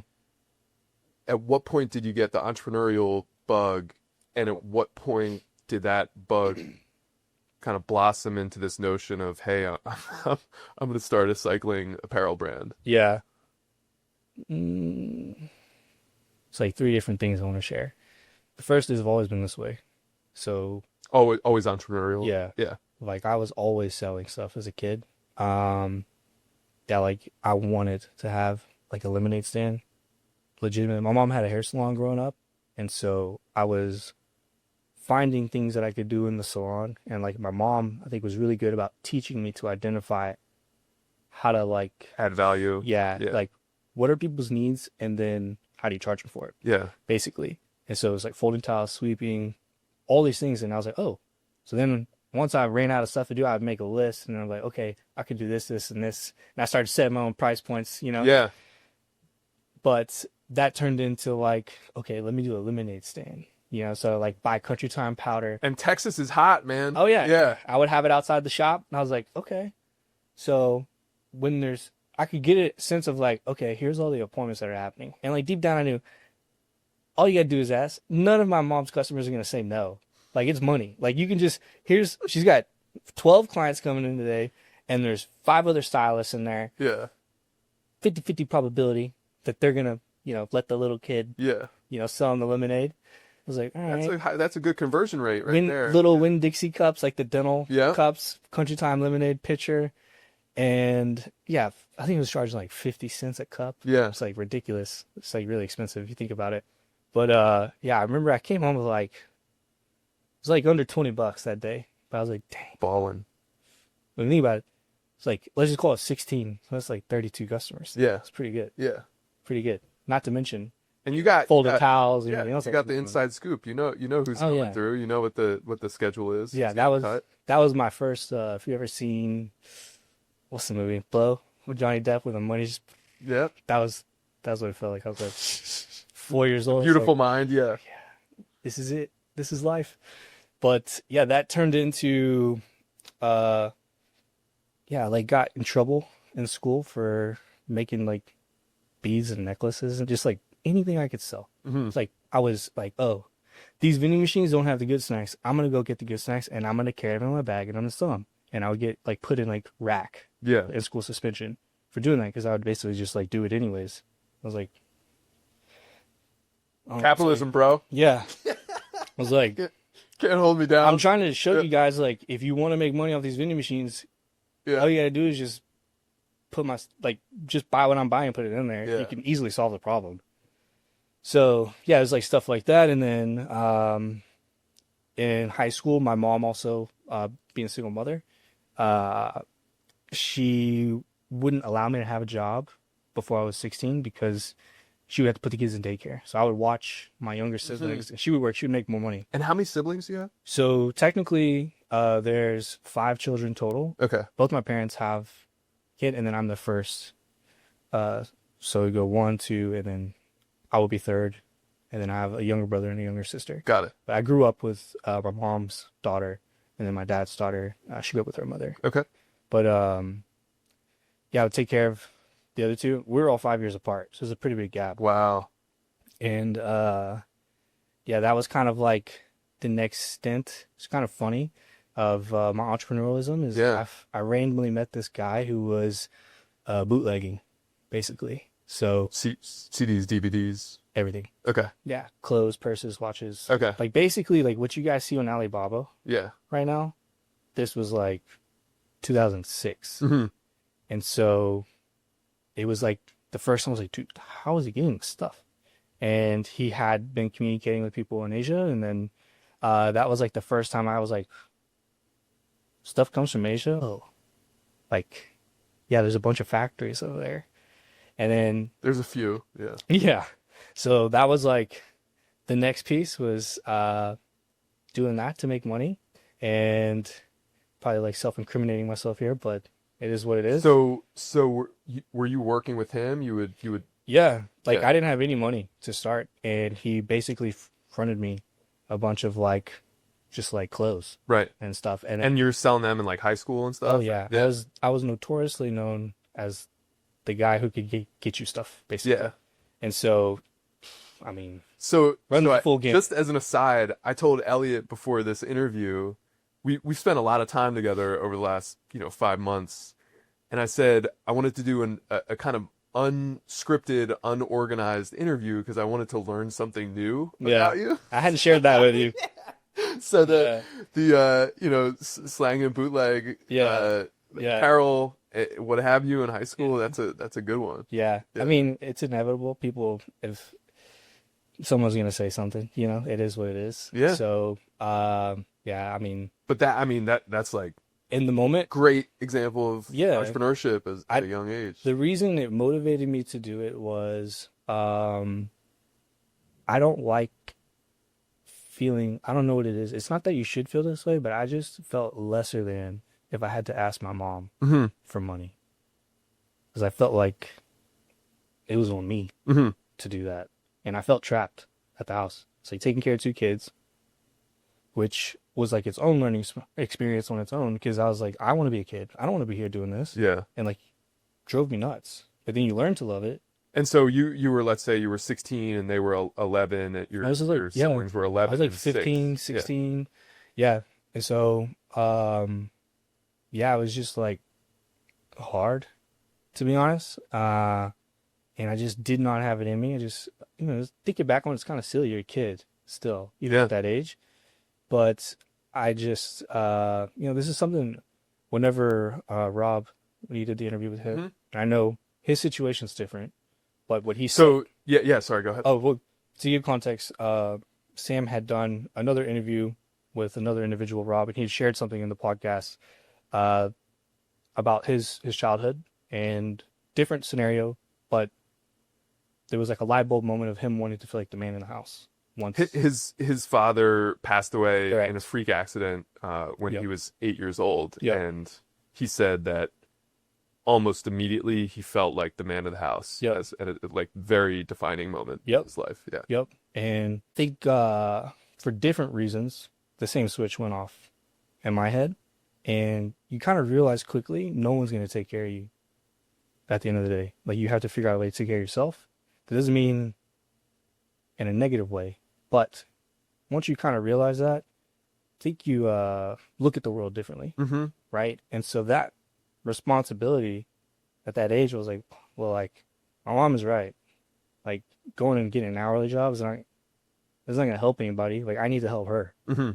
A: At what point did you get the entrepreneurial bug, and at what point did that bug kind of blossom into this notion of, hey, I'm going to start a cycling apparel brand?
B: Yeah. Mm, it's like three different things I want to share. The first is I've always been this way. So
A: Always entrepreneurial.
B: yeah,
A: Yeah.
B: like I was always selling stuff as a kid. Yeah, like I wanted to have like a lemonade stand. Legitimate. My mom had a hair salon growing up, And so I was finding things that I could do in the salon. And like my mom, I think, was really good about teaching me to identify how to like,
A: Add value.
B: yeah,
A: Yeah.
B: like what are people's needs and then how do you charge them for it,
A: Yeah.
B: basically. And so it was like folding tiles, sweeping, all these things. And I was like, oh, so then once I ran out of stuff to do, I'd make a list and I'm like, okay, I could do this, this, and this. And I started setting my own price points, you know?
A: Yeah.
B: But that turned into like, okay, let me do a lemonade stand, you know? So like buy Country Time powder.
A: And Texas is hot, man.
B: Oh, yeah.
A: Yeah.
B: I would have it outside the shop. And I was like, okay. So when I could get a sense of like, okay, here's all the appointments that are happening. And like deep down, I knew all you gotta do is ask. None of my mom's customers are gonna say no. Like it's money. Like you can just, she's got 12 clients coming in today and there's 5 other stylists in there.
A: Yeah.
B: 50-50 probability that they're gonna, you know, let the little kid,
A: Yeah.
B: you know, sell them the lemonade. I was like, all right.
A: That's a good conversion rate right there.
B: Little Win Dixie cups, like the dental
A: Yeah.
B: cups, Country Time lemonade pitcher. And yeah, I think it was charging like 50 cents a cup.
A: Yeah.
B: It's like ridiculous. It's like really expensive if you think about it. But yeah, I remember I came home with like, it was like under $20 that day. But I was like, dang.
A: Ballin'.
B: When you think about it, it's like, let's just call it 16. So that's like 32 customers.
A: Yeah.
B: It's pretty good.
A: Yeah.
B: Pretty good. Not to mention
A: And you got
B: folded towels and
A: Yeah,
B: everything else.
A: you got the inside scoop. You know who's coming
B: yeah.
A: through. You know what the schedule is.
B: Yeah,
A: It's
B: that was
A: cut.
B: that was my first. If you ever seen, what's the movie Blow with Johnny Depp, with the money just,
A: Yep.
B: that was what it felt like. I was like 4 years old. It's
A: Beautiful
B: like,
A: mind. Yeah.
B: this is it. This is life. But yeah, that turned into, yeah, I like got in trouble in school for making like beads and necklaces and just like anything I could sell.
A: Mhm.
B: It's like I was like, oh, these vending machines don't have the good snacks. I'm gonna go get the good snacks and I'm gonna carry them in my bag and I'm gonna sell them. And I would get like put in like rack
A: Yeah.
B: in school suspension for doing that because I would basically just like do it anyways. I was like, oh,
A: Capitalism, bro.
B: yeah. I was like,
A: Can't hold me down.
B: I'm trying to show you guys, like, if you want to make money off these vending machines,
A: Yeah.
B: all you gotta do is just just buy what I'm buying and put it in there.
A: Yeah.
B: You can easily solve the problem. So yeah, it was like stuff like that. And then in high school, my mom also, being a single mother, she wouldn't allow me to have a job before I was 16 because she would have to put the kids in daycare. So I would watch my younger siblings and she would work, she would make more money.
A: And how many siblings do you have?
B: So technically, there's 5 children total.
A: Okay.
B: Both my parents have a kid, and then I'm the first. So we go 1, 2, and then I will be third, and then I have a younger brother and a younger sister.
A: Got it.
B: But I grew up with my mom's daughter, and then my dad's daughter. She grew up with her mother.
A: Okay.
B: But yeah, I would take care of the other 2. We're all 5 years apart, so it's a pretty big gap.
A: Wow.
B: And yeah, that was kind of like the next stint. It's kind of funny of my entrepreneurialism is
A: Yeah.
B: I randomly met this guy who was bootlegging, basically. So
A: CDs, DVDs.
B: everything.
A: Okay.
B: Yeah, clothes, purses, watches.
A: Okay.
B: Like basically like what you guys see on Alibaba
A: Yeah.
B: right now. This was like 2006.
A: Mm-hmm.
B: And so it was like the first time I was like, dude, how is he getting this stuff? And he had been communicating with people in Asia. And then that was like the first time I was like, stuff comes from Asia? Oh, like, yeah, there's a bunch of factories over there. And then,
A: There's a few. Yeah.
B: yeah. So that was like the next piece was doing that to make money and probably like self-incriminating myself here, but it is what it is.
A: So were you working with him? You would.
B: Yeah, like
A: Yeah.
B: I didn't have any money to start, and he basically fronted me a bunch of like, just like clothes
A: Right.
B: and stuff.
A: And you're selling them in like high school and stuff?
B: oh yeah, I was notoriously known as the guy who could get you stuff, basically.
A: Yeah.
B: And so, I mean,
A: So,
B: Run the
A: so
B: full game.
A: just as an aside, I told Elliott before this interview, we spent a lot of time together over the last 5 months, and I said I wanted to do a kind of unscripted, unorganized interview because I wanted to learn something new about you.
B: I hadn't shared that with you.
A: So the slang and bootleg,
B: Yeah. Yeah.
A: apparel, what have you in high school. That's a good one.
B: Yeah.
A: Yeah.
B: I mean, it's inevitable. People, if someone's gonna say something, you know, it is what it is.
A: Yeah.
B: So, yeah, I mean,
A: But that's like
B: in the moment,
A: great example of
B: yeah,
A: entrepreneurship as at
B: I
A: a young age.
B: the reason it motivated me to do it was, I don't like feeling, I don't know what it is. It's not that you should feel this way, but I just felt lesser than if I had to ask my mom
A: Hmm.
B: for money because I felt like it was on me
A: Hmm.
B: to do that, and I felt trapped at the house. So taking care of two kids, which was like its own learning experience on its own because I was like, I want to be a kid. I don't want to be here doing this.
A: Yeah.
B: And like drove me nuts. But then you learn to love it.
A: And so you were, let's say you were 16 and they were 11, and
B: I was like,
A: your
B: yeah,
A: siblings were
B: I
A: 11
B: was like
A: and
B: 15,
A: 6. Yeah.
B: 16. Yeah. And so, yeah, it was just like hard to be honest. And I just did not have it in me. I just, you know, thinking back on it, it's kind of silly. You're a kid still, even
A: Yeah.
B: at that age. But I just, you know, this is something whenever Rob, when you did the interview with him,
A: Mhm.
B: I know his situation's different, but what he said,
A: So yeah, sorry, go ahead.
B: oh, well, to give context, Sam had done another interview with another individual, Rob, and he had shared something in the podcast uh, about his childhood and different scenario, but there was like a light bulb moment of him wanting to feel like the man in the house once.
A: His father passed away
B: Correct.
A: in a freak accident when
B: Yep.
A: he was 8 years old,
B: Yep.
A: and he said that almost immediately he felt like the man of the house.
B: Yep.
A: As at a like very defining moment
B: Yep.
A: in his life. Yeah.
B: Yep. And I think for different reasons, the same switch went off in my head. And you kind of realize quickly no one's going to take care of you at the end of the day. Like you have to figure out a way to take care of yourself. That doesn't mean in a negative way. But once you kind of realize that, I think you look at the world differently.
A: Mm-hmm.
B: Right? And so that responsibility at that age was like, well, like my mom is right. Like going and getting an hourly job is not going to help anybody. Like I need to help her.
A: Mm-hmm.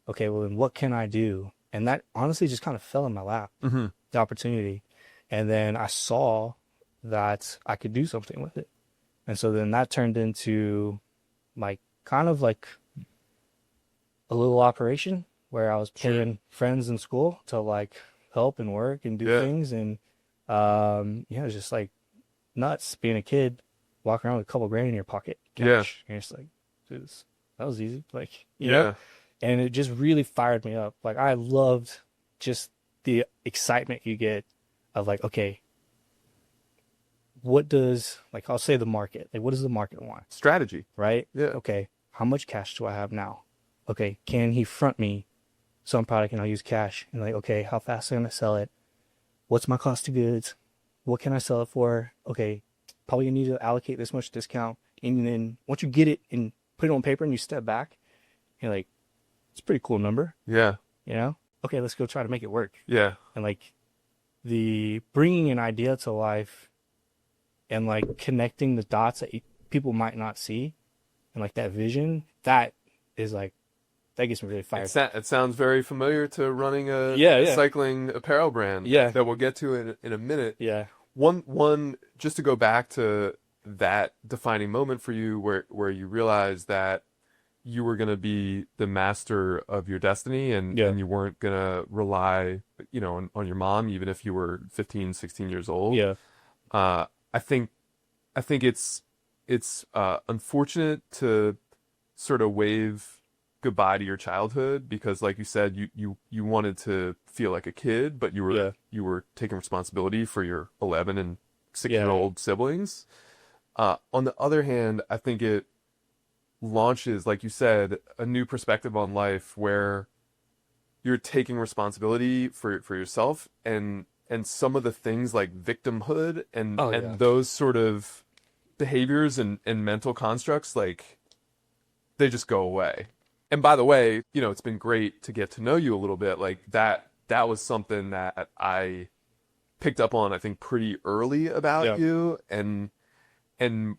B: Okay, well then what can I do? And that honestly just kind of fell in my lap,
A: Mm-hmm.
B: the opportunity. And then I saw that I could do something with it. And so then that turned into like kind of like a little operation where I was paying friends in school to like help and work and do
A: Yeah.
B: things. And yeah, it was just like nuts being a kid, walking around with a couple grand in your pocket.
A: Yeah.
B: Cash. And it's like, dude, that was easy. Like, you
A: Yeah.
B: know? And it just really fired me up. Like I loved just the excitement you get of like, okay, what does, like I'll say the market, like what does the market want?
A: Strategy.
B: Right?
A: Yeah.
B: Okay, how much cash do I have now? Okay, can he front me some product and I'll use cash? And like, okay, how fast am I gonna sell it? What's my cost of goods? What can I sell it for? Okay, probably need to allocate this much discount. And then once you get it and put it on paper and you step back, you're like, it's a pretty cool number,
A: Yeah.
B: you know? Okay, let's go try to make it work.
A: Yeah.
B: And like the bringing an idea to life and like connecting the dots that people might not see and like that vision, that is like, that gets me really fired up.
A: It sounds very familiar to running a
B: Yeah.
A: cycling apparel brand.
B: Yeah.
A: That we'll get to in a minute.
B: Yeah.
A: One just to go back to that defining moment for you where you realized that you were going to be the master of your destiny, and
B: Yeah.
A: and you weren't going to rely, on your mom, even if you were 15, 16 years old.
B: Yeah.
A: I think it's unfortunate to sort of wave goodbye to your childhood because, like you said, you wanted to feel like a kid, but
B: Yeah.
A: you were taking responsibility for your 11 and 6-year-old siblings. On the other hand, I think it launches, like you said, a new perspective on life where you're taking responsibility for yourself, and some of the things like victimhood and
B: Oh, yeah.
A: those sort of behaviors and mental constructs, like they just go away. And by the way, it's been great to get to know you a little bit. Like that was something that I picked up on, I think, pretty early about
B: Yeah.
A: you. And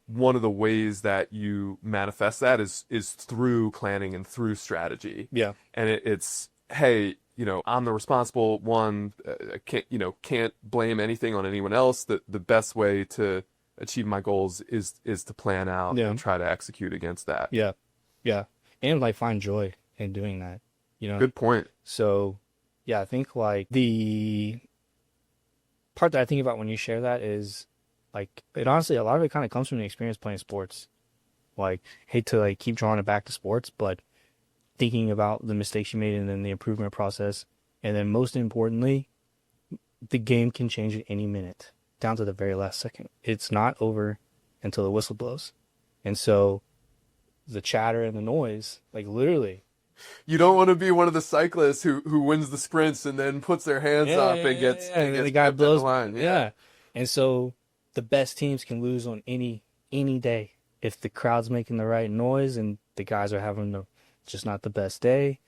A: one of the ways that you manifest that is through planning and through strategy.
B: Yeah.
A: And it's, hey, I'm the responsible one. I can't blame anything on anyone else. The best way to achieve my goals is to plan out
B: Yeah.
A: and try to execute against that.
B: Yeah. Yeah. And like find joy in doing that, you know?
A: Good point.
B: So yeah, I think like the part that I think about when you share that is like it honestly a lot of it kind of comes from the experience playing sports. Like hate to like keep drawing it back to sports, but thinking about the mistakes you made and then the improvement process, and then most importantly, the game can change at any minute, down to the very last second. It's not over until the whistle blows. And so the chatter and the noise, like literally.
A: You don't want to be one of the cyclists who wins the sprints and then puts their hands up and gets
B: And then
A: gets
B: the guy
A: kept at
B: blows
A: the line.
B: yeah. And so the best teams can lose on any day if the crowd's making the right noise and the guys are having the just not the best day.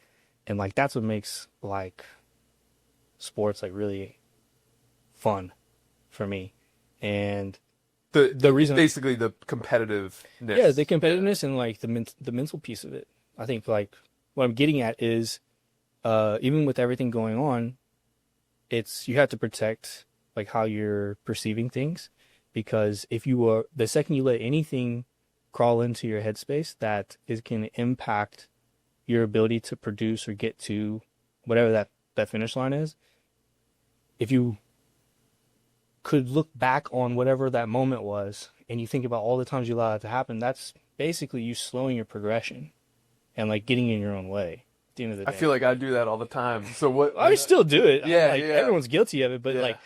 B: And like that's what makes like sports like really fun for me. And the reason
A: basically the competitiveness.
B: yeah, the competitiveness and like the mental piece of it. I think like what I'm getting at is even with everything going on, it's you have to protect like how you're perceiving things, because if you are the second you let anything crawl into your headspace that is can impact your ability to produce or get to whatever that finish line is, if you could look back on whatever that moment was and you think about all the times you allowed it to happen, that's basically you slowing your progression and like getting in your own way at the end of the day.
A: I feel like I do that all the time. So what?
B: I still do it.
A: Yeah,
B: like,
A: yeah.
B: Everyone's guilty of it, but
A: Yeah.
B: like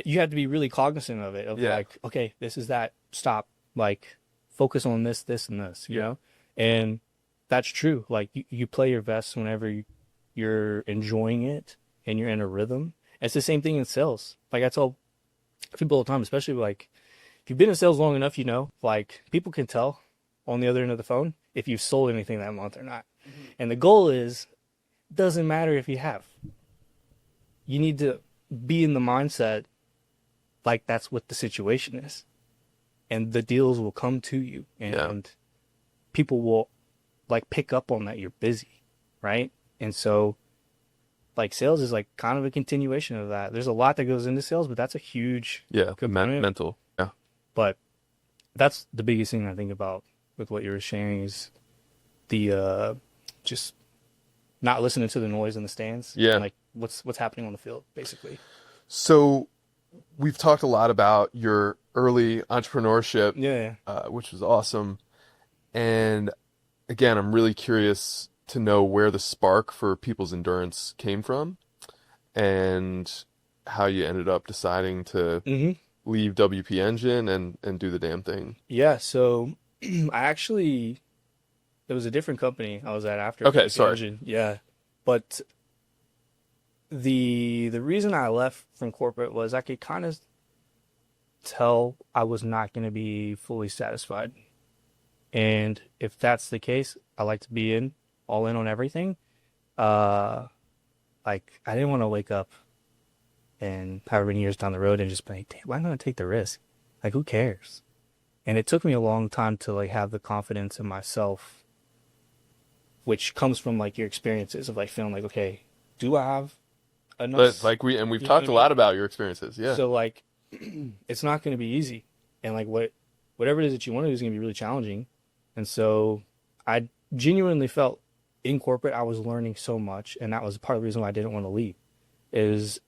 B: you have to be really cognizant of it. Of
A: Yeah.
B: like, okay, this is that. Stop. Like, focus on this, this, and this. You know, and that's true. Like you play your best whenever you're enjoying it and you're in a rhythm. It's the same thing in sales. Like I tell people all the time, especially like if you've been in sales long enough, you know, like people can tell on the other end of the phone if you've sold anything that month or not. Mm-hmm. And the goal is, doesn't matter if you have. You need to be in the mindset like that's what the situation is. And the deals will come to you. And people will like pick up on that you're busy, right? And so like sales is like kind of a continuation of that. There's a lot that goes into sales, but that's a huge component.
A: Mental. Yeah.
B: But that's the biggest thing I think about with what you were sharing is the just not listening to the noise in the stands.
A: Yeah.
B: And like what's happening on the field, basically.
A: So we've talked a lot about your early entrepreneurship, which was awesome. And again, I'm really curious to know where the spark for People's Endurance came from and how you ended up deciding to leave WP Engine and do the damn thing.
B: Yeah, so I actually, it was a different company I was at after.
A: Okay,
B: WP
A: sorry.
B: Engine. Yeah, but the reason I left from corporate was I could kind of tell I was not going to be fully satisfied. And if that's the case, I like to be all in on everything. Like I didn't want to wake up and however many years down the road and just be like, damn, why not take the risk? Like, who cares? And it took me a long time to like have the confidence in myself, which comes from like your experiences of like feeling like, okay, do I have enough?
A: But like we've talked a lot about your experiences. Yeah.
B: So like, it's not going to be easy. And like whatever it is that you want to do is going to be really challenging. And so I genuinely felt in corporate, I was learning so much. And that was part of the reason why I didn't want to leave is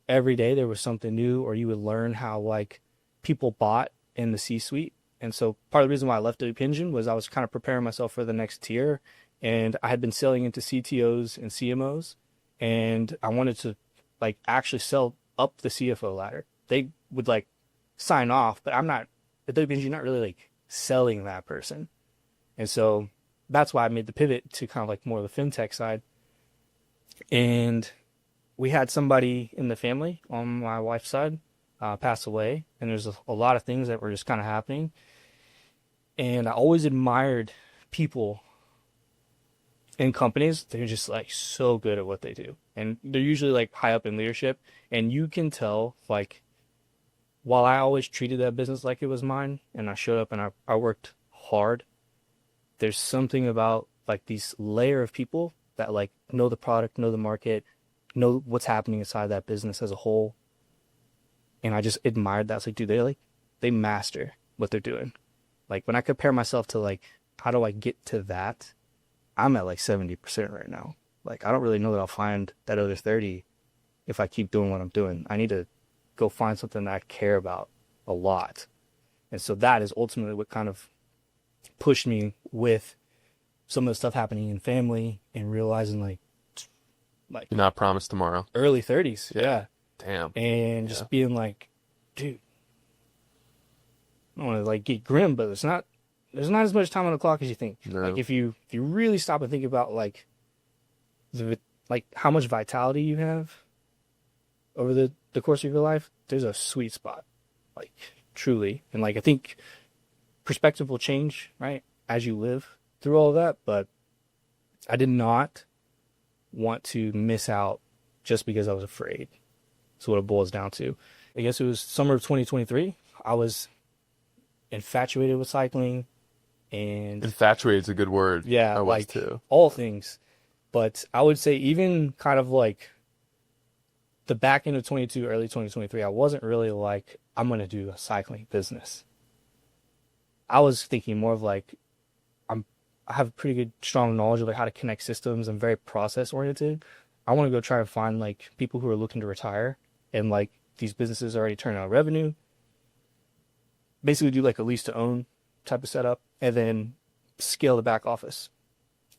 B: every day there was something new, or you would learn how like people bought in the C-suite. And so part of the reason why I left WP Engine was I was kind of preparing myself for the next tier. And I had been selling into CTOs and CMOs. And I wanted to like actually sell up the CFO ladder. They would like sign off, but I'm not, at WP Engine, not really like selling that person. And so that's why I made the pivot to kind of like more of the fintech side. And we had somebody in the family on my wife's side pass away. And there's a lot of things that were just kind of happening. And I always admired people in companies. They're just like so good at what they do. And they're usually like high up in leadership. And you can tell like, while I always treated that business like it was mine and I showed up and I worked hard, there's something about like these layer of people that like know the product, know the market, know what's happening inside that business as a whole. And I just admired that. It's like, dude, they master what they're doing. Like when I compare myself to like how do I get to that, I'm at like 70% right now. Like I don't really know that I'll find that other 30 if I keep doing what I'm doing. I need to go find something that I care about a lot. And so that is ultimately what kind of pushed me with some of the stuff happening in family and realizing like
A: You're not promised tomorrow.
B: early 30s.
A: Yeah.
B: Yeah.
A: Damn.
B: And just being like, dude, I don't want to like get grim, but there's not as much time on the clock as you think.
A: No.
B: Like if you really stop and think about like how much vitality you have over the course of your life, there's a sweet spot. Like truly. And like I think perspective will change, right, as you live through all of that, but I did not want to miss out just because I was afraid. That's what it boils down to. I guess it was summer of 2023. I was infatuated with cycling and
A: Infatuated is a good word.
B: yeah,
A: I was
B: like
A: too.
B: all things. But I would say even kind of like the back end of 22, early 2023, I wasn't really like, I'm going to do a cycling business. I was thinking more of like, I have pretty good, strong knowledge of like how to connect systems. I'm very process oriented. I want to go try and find like people who are looking to retire and like these businesses already turn out revenue. Basically do like a lease to own type of setup and then scale the back office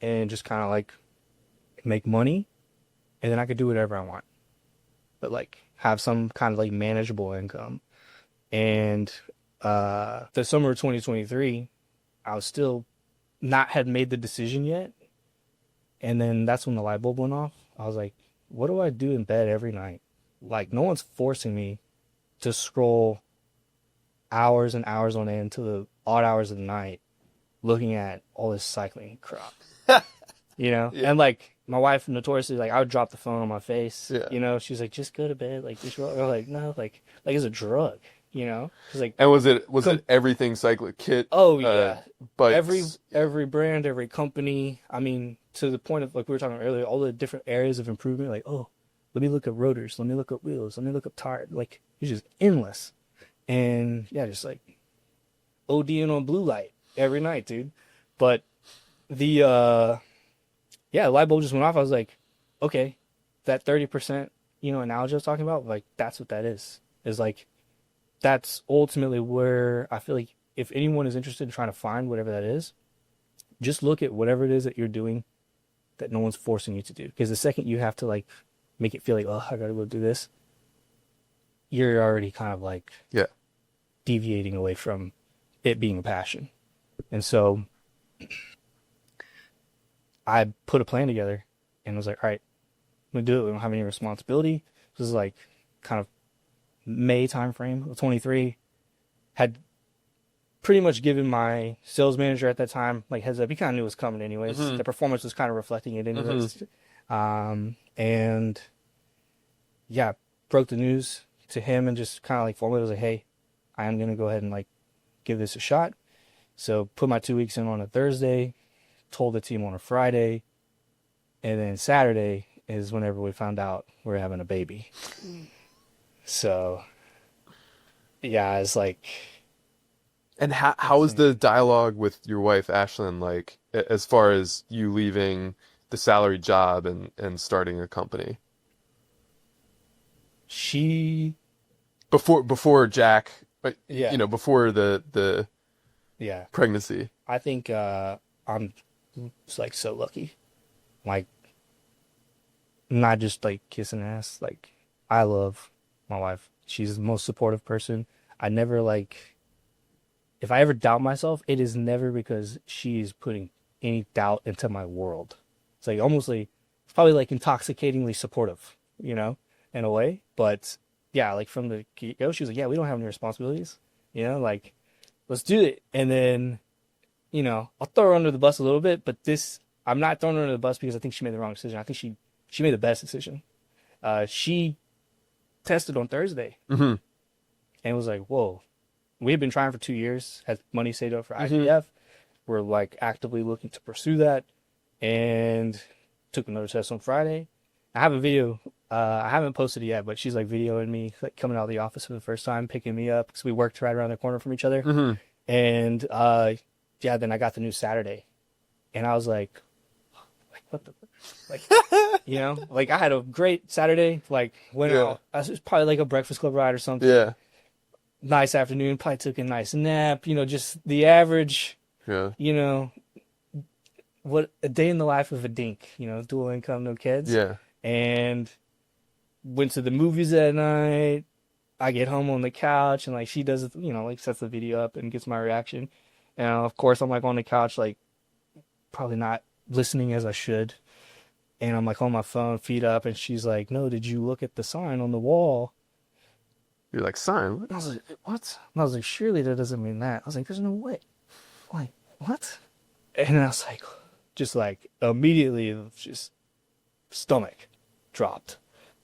B: and just kind of like make money. And then I could do whatever I want, but like have some kind of like manageable income. And the summer of 2023, I was still had made the decision yet. And then that's when the light bulb went off. I was like, what do I do in bed every night? Like no one's forcing me to scroll hours and hours on end to the odd hours of the night looking at all this cycling crap. You know? Yeah. And like my wife notoriously, like I would drop the phone on my face. Yeah. You know, she's like, just go to bed. Like just or like, no, like it's a drug, you know? Like,
A: and was it everything cycling kit?
B: Oh yeah.
A: Bikes?
B: Every brand, every company. I mean, to the point of like we were talking about earlier, all the different areas of improvement, like, oh, let me look at rotors, let me look at wheels, let me look at tires. Like it's just endless. And yeah, just like ODing on blue light every night, dude. But the light bulb just went off. I was like, okay, that 30%, analogy I was talking about, like that's what that is. Is like that's ultimately where I feel like if anyone is interested in trying to find whatever that is, just look at whatever it is that you're doing that no one's forcing you to do. Because the second you have to like make it feel like, oh, I gotta go do this, you're already kind of like deviating away from it being a passion. And so I put a plan together and was like, all right, I'm gonna do it. We don't have any responsibility. This is like kind of May time frame of 23. Had pretty much given my sales manager at that time like heads up. He kind of knew it was coming anyways. The performance was kind of reflecting it anyways. And yeah, broke the news to him and just kind of like formally was like, hey, I am gonna go ahead and like give this a shot. So put my 2 weeks in on a Thursday, told the team on a Friday, and then Saturday is whenever we found out we're having a baby. So yeah, it's like.
A: And how was the dialogue with your wife, Ashlyn, like as far as you leaving the salary job and starting a company?
B: She
A: before Jack, before the pregnancy.
B: I think I'm like so lucky, like not just like kissing ass. Like I love my wife. She's the most supportive person. I never like. If I ever doubt myself, it is never because she's putting any doubt into my world. It's like almost like, it's probably like intoxicatingly supportive, in a way. But yeah, like from the get-go, she was like, yeah, we don't have any responsibilities, like, let's do it. And then, I'll throw her under the bus a little bit, but I'm not throwing her under the bus because I think she made the wrong decision. I think she made the best decision. She tested on Thursday and was like, whoa. We had been trying for 2 years, had money saved up for IVF. We're like actively looking to pursue that and took another test on Friday. I have a video I haven't posted it yet, but she's like videoing me like coming out of the office for the first time, picking me up because we worked right around the corner from each other.
A: Hmm.
B: And yeah, then I got the news Saturday, and I was like what the, like, like I had a great Saturday. Like went
A: Yeah.
B: out, I was probably like a Breakfast Club ride or something.
A: Yeah.
B: Nice afternoon, probably took a nice nap. Just the average.
A: Yeah.
B: What a day in the life of a dink. Dual income, no kids,
A: Yeah.
B: and went to the movies that night. I get home on the couch and like she does it, like sets the video up and gets my reaction. And of course I'm like on the couch, like probably not listening as I should. And I'm like on my phone, feet up, and she's like, "No, did you look at the sign on the wall?"
A: You're like, sign.
B: And I was like, "What?" And I was like, "Surely that doesn't mean that." I was like, "There's no way." Like, what? And I was like, just like immediately, just stomach dropped.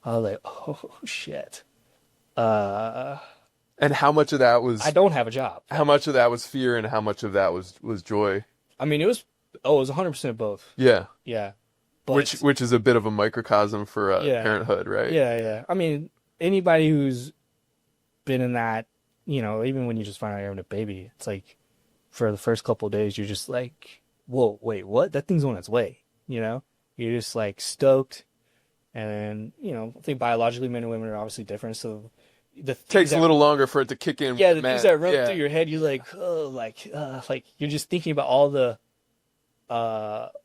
B: I was like, "Oh shit."
A: And how much of that was
B: I don't have a job.
A: how much of that was fear and how much of that was joy?
B: I mean, it was 100% both.
A: Yeah.
B: Yeah. But
A: Which is a bit of a microcosm for
B: Yeah.
A: parenthood, right?
B: yeah. I mean, anybody who's been in that, even when you just find out you're having a baby, it's like for the first couple of days, you're just like, whoa, wait, what? That thing's on its way. You're just like stoked. And then, I think biologically men and women are obviously different. So the things
A: Takes a
B: that,
A: little longer for it to kick in.
B: yeah, the
A: man.
B: things that run
A: Yeah.
B: through your head, you're like, oh, like you're just thinking about all the,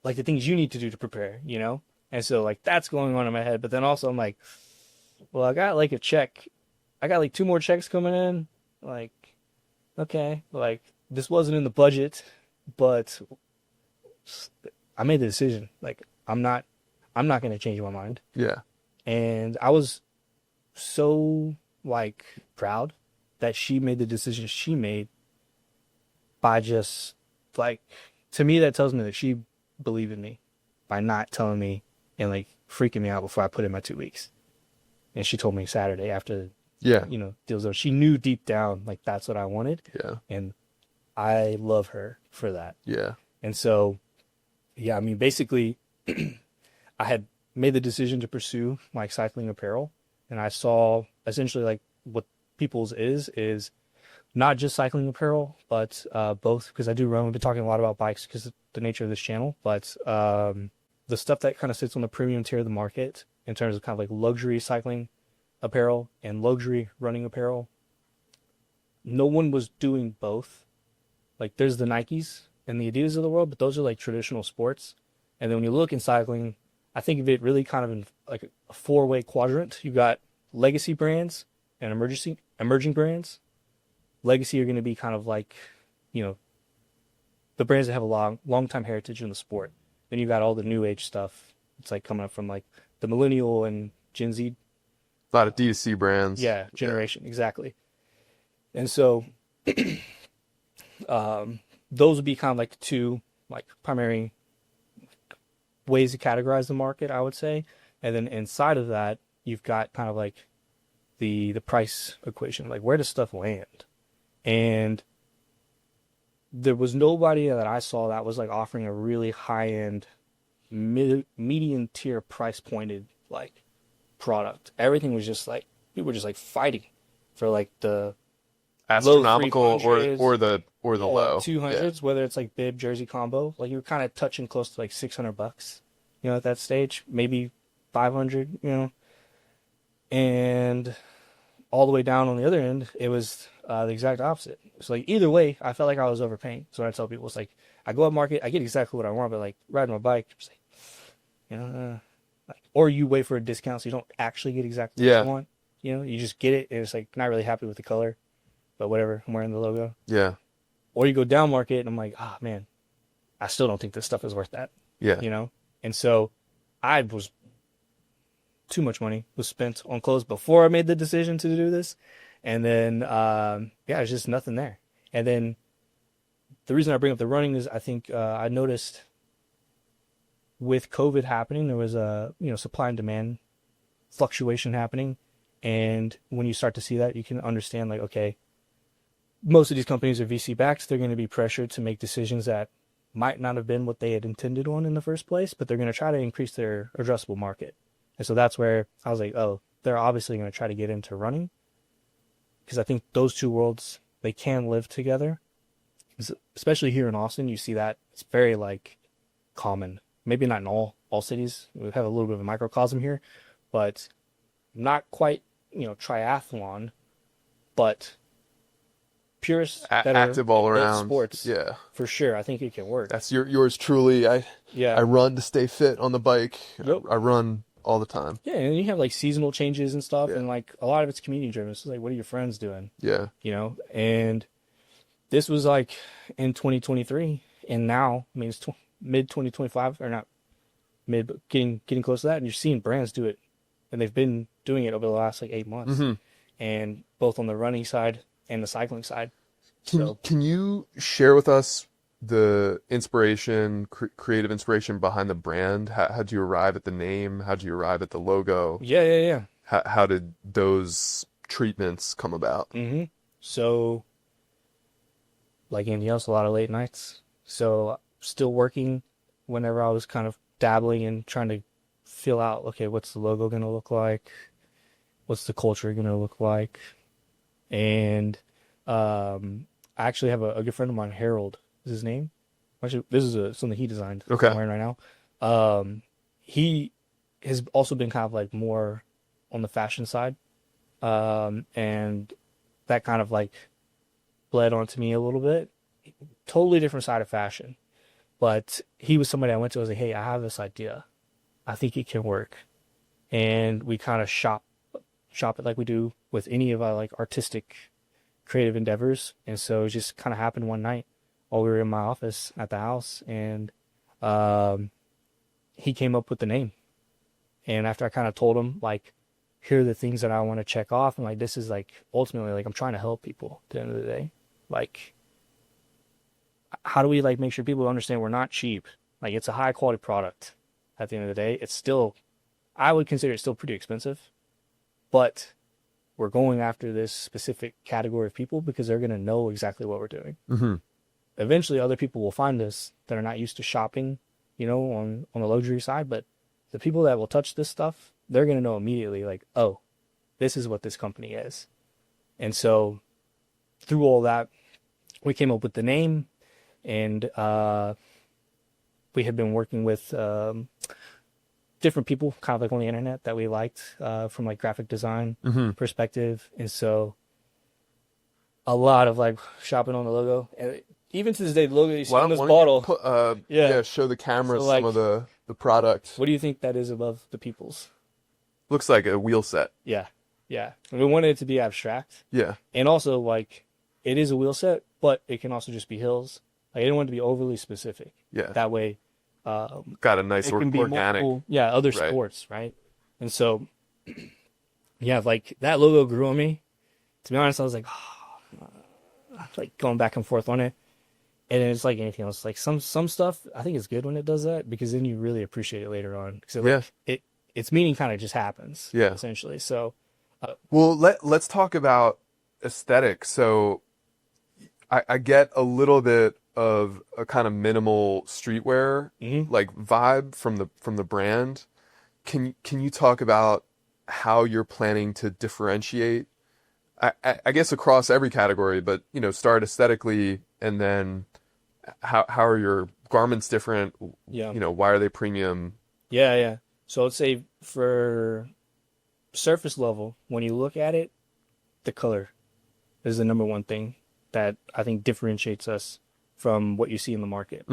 B: like the things you need to do to prepare, And so like that's going on in my head. But then also I'm like, well, I got like a check. I got like 2 more checks coming in. Like, okay, like this wasn't in the budget, but I made the decision. Like, I'm not going to change my mind.
A: Yeah.
B: And I was so like proud that she made the decision she made by just like, to me, that tells me that she believed in me by not telling me and like freaking me out before I put in my 2 weeks. And she told me Saturday after,
A: Yeah.
B: deals over. She knew deep down like that's what I wanted.
A: Yeah.
B: And I love her for that.
A: Yeah.
B: And so, yeah, I mean, basically, I had made the decision to pursue like cycling apparel, and I saw essentially like what People's is not just cycling apparel, but both, because I do run. We've been talking a lot about bikes because of the nature of this channel, but the stuff that kind of sits on the premium tier of the market in terms of kind of like luxury cycling apparel and luxury running apparel. No one was doing both. Like there's the Nikes and the Adidas of the world, but those are like traditional sports. And then when you look in cycling, I think of it really kind of in like a 4-way quadrant. You got legacy brands and emerging brands. Legacy are going to be kind of like, the brands that have a long time heritage in the sport. Then you got all the new age stuff. It's like coming up from like the millennial and Gen Z.
A: A lot of D2C brands.
B: Yeah, generation, exactly. And so those would be kind of like the 2 like primary ways to categorize the market, I would say. And then inside of that, you've got kind of like the price equation, like where does stuff land? And there was nobody that I saw that was like offering a really high end median tier price pointed like product. Everything was just like people were just like fighting for like the
A: Astronomical
B: low 300s,
A: or the low
B: 200s, whether it's like bib jersey combo, like you're kind of touching close to like $600, at that stage, maybe 500, and all the way down on the other end, it was the exact opposite. So like either way, I felt like I was overpaying. So when I tell people, it's like I go up market, I get exactly what I want, but like riding my bike, just like, like, or you wait for a discount so you don't actually get exactly what you want. You just get it, and it's like not really happy with the color, but whatever, I'm wearing the logo.
A: Yeah.
B: Or you go down market, and I'm like, man, I still don't think this stuff is worth that.
A: Yeah.
B: And so I was too much money was spent on clothes before I made the decision to do this. And then, it's just nothing there. And then the reason I bring up the running is I think I noticed with COVID happening, there was a, supply and demand fluctuation happening. And when you start to see that, you can understand like, okay, most of these companies are VC backed. They're going to be pressured to make decisions that might not have been what they had intended on in the first place, but they're going to try to increase their addressable market. And so that's where I was like, oh, they're obviously going to try to get into running, because I think those two worlds, they can live together. Especially here in Austin, you see that it's very like common. Maybe not in all cities. We have a little bit of a microcosm here, but not quite, triathlon, but purists that are
A: Active all
B: both
A: around.
B: sports.
A: Yeah.
B: For sure. I think it can work.
A: That's yours truly. I
B: Yeah.
A: run to stay fit on the bike.
B: Yep.
A: I run all the time.
B: Yeah, and you have like seasonal changes and stuff,
A: Yeah.
B: and like a lot of it's community driven. So like, what are your friends doing?
A: Yeah.
B: And this was like in 2023, and now, I mean, it's mid 2025, or not mid, but getting close to that, and you're seeing brands do it, and they've been doing it over the last like 8 months, and both on the running side and the cycling side.
A: Can you share with us the inspiration, creative inspiration behind the brand? How'd you arrive at the name? How'd you arrive at the logo?
B: Yeah.
A: How did those treatments come about?
B: So, like anything else, a lot of late nights. So, still working whenever I was kind of dabbling and trying to feel out, okay, what's the logo going to look like? What's the culture going to look like? And I actually have a good friend of mine, Harold is his name. Actually, this is something he designed.
A: Okay.
B: I'm wearing right now. He has also been kind of like more on the fashion side. And that kind of like bled onto me a little bit. Totally different side of fashion. But he was somebody I went to. I was like, hey, I have this idea. I think it can work. And we kind of shop it like we do with any of our like artistic creative endeavors. And so it just kind of happened one night while we were in my office at the house, and he came up with the name. And after I kind of told him like, here are the things that I want to check off, and like, this is like ultimately like I'm trying to help people at the end of the day. Like, how do we like make sure people understand we're not cheap? Like, it's a high quality product at the end of the day. It's still, I would consider it still pretty expensive, but we're going after this specific category of people because they're going to know exactly what we're doing. Eventually other people will find us that are not used to shopping, on the luxury side, but the people that will touch this stuff, they're going to know immediately like, oh, this is what this company is. And so through all that, we came up with the name, and we had been working with different people kind of like on the internet that we liked from like graphic design perspective. And so a lot of like shopping on the logo. And even to this day, the logo you see on this bottle.
A: Show the camera
B: So, like,
A: some of the product.
B: What do you think that is above the people's?
A: Looks like a wheel set.
B: Yeah. We wanted it to be abstract.
A: Yeah.
B: And also like it is a wheel set, but it can also just be hills. Like, I didn't want it to be overly specific.
A: Yeah.
B: That way,
A: got a nice
B: it can be
A: organic.
B: other sports, right? And so, yeah, like that logo grew on me. To be honest, I was like, like going back and forth on it. And it's like anything else. Like some stuff, I think it's good when it does that, because then you really appreciate it later on. Because its meaning kind of just happens.
A: Yeah.
B: Essentially. So,
A: well, let's talk about aesthetic. So, I get a little bit of a kind of minimal streetwear like vibe from the brand. Can you talk about how you're planning to differentiate? I guess across every category, but start aesthetically, and then how are your garments different?
B: Yeah.
A: Why are they premium?
B: Yeah. So I'd say for surface level, when you look at it, the color is the number one thing that I think differentiates us from what you see in the market.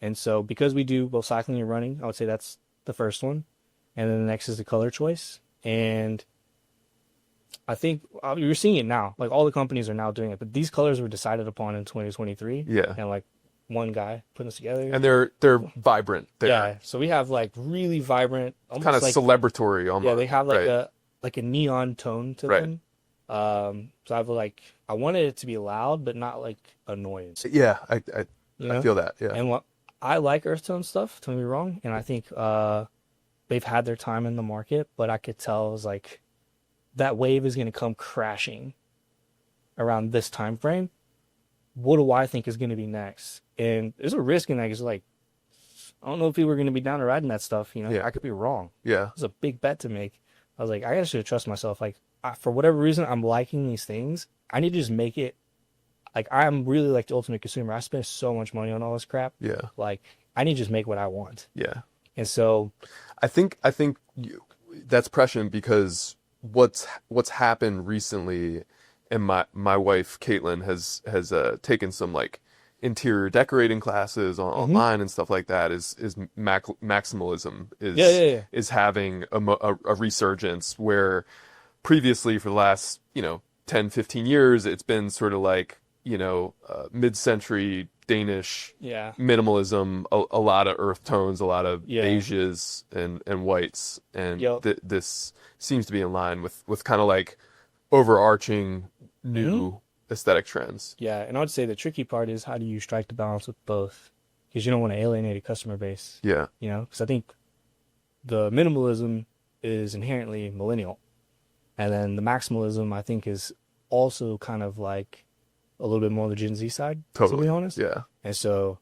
B: And so because we do both cycling and running, I would say that's the first one. And then the next is the color choice. And I think you're seeing it now. Like, all the companies are now doing it, but these colors were decided upon in 2023.
A: Yeah.
B: And like one guy putting us together.
A: And they're vibrant.
B: Yeah. So we have like really vibrant, almost
A: kind of
B: like
A: celebratory almost.
B: Yeah, they have like a neon tone to them. So I wanted it to be loud, but not like annoying.
A: Yeah, I feel that. Yeah.
B: And I like earth tone stuff, don't get me wrong. And I think they've had their time in the market, but I could tell it was like that wave is going to come crashing around this time frame. What do I think is going to be next? And there's a risk in that, because like I don't know if people are going to be down to riding that stuff.
A: Yeah.
B: I could be wrong.
A: Yeah.
B: It was a big bet to make. I was like, I gotta should trust myself. Like, for whatever reason, I'm liking these things. I need to just make it. Like, I'm really like the ultimate consumer. I spend so much money on all this crap.
A: Yeah.
B: Like, I need to just make what I want.
A: Yeah.
B: And so,
A: I think that's prescient because what's happened recently, and my wife Caitlin has taken some like interior decorating classes online and stuff like that. Is maximalism is having a resurgence where previously for the last 10-15 years it's been sort of like mid-century Danish minimalism, a lot of earth tones, a lot of beiges and whites, and this seems to be in line with kind of like overarching new aesthetic trends.
B: Yeah, and I would say the tricky part is how do you strike the balance with both? Because you don't want to alienate a customer base.
A: Yeah.
B: Because I think the minimalism is inherently millennial, and then the maximalism I think is also kind of like a little bit more on the Gen Z side,
A: Totally.
B: to be honest.
A: Yeah.
B: And so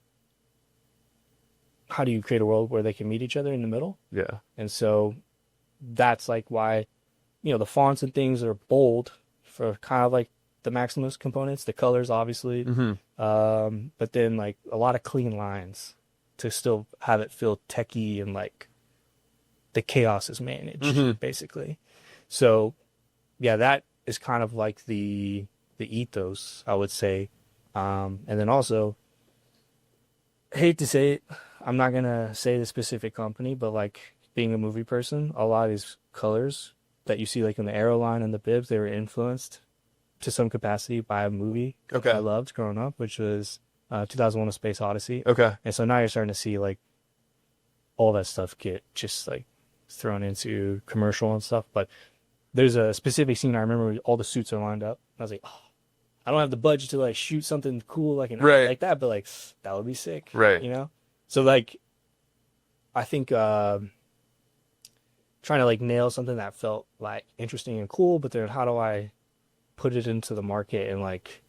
B: how do you create a world where they can meet each other in the middle?
A: Yeah.
B: And so that's like why, the fonts and things are bold for kind of like the maximalist components, the colors, obviously. But then like a lot of clean lines to still have it feel techy and like the chaos is managed, basically. So yeah, that is kind of like the ethos, I would say. And then also, hate to say it, I'm not gonna say the specific company, but like being a movie person, a lot of these colors that you see like in the arrow line and the bibs, they were influenced to some capacity by a movie I loved growing up, which was 2001: A Space Odyssey.
A: Okay.
B: And so now you're starting to see like all that stuff get just like thrown into commercial and stuff. But there's a specific scene I remember where all the suits are lined up. I was like, oh, I don't have the budget to like shoot something cool like like that, but like that would be sick.
A: Right.
B: So like I think trying to like nail something that felt like interesting and cool, but then how do I put it into the market and like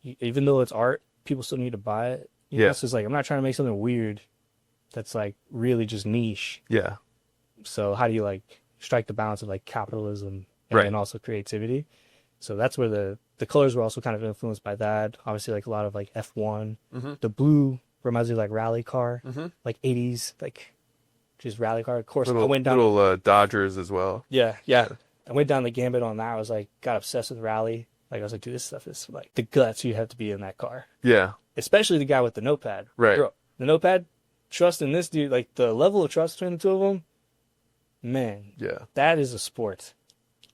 B: even though it's art, people still need to buy it. So it's like I'm not trying to make something weird that's like really just niche.
A: Yeah.
B: So how do you like strike the balance of like capitalism and then also creativity? So that's where the colors were also kind of influenced by that. Obviously, like a lot of like F1. The blue reminds me of like rally car, like 80s, like just rally car. Of course, I went down
A: little Dodgers as well.
B: Yeah. I went down the gambit on that. I was like, got obsessed with rally. Like I was like, dude, this stuff is like the guts you have to be in that car.
A: Yeah.
B: Especially the guy with the notepad.
A: Right.
B: Bro, the notepad, trust in this dude, like the level of trust between the two of them, man.
A: Yeah.
B: That is a sport.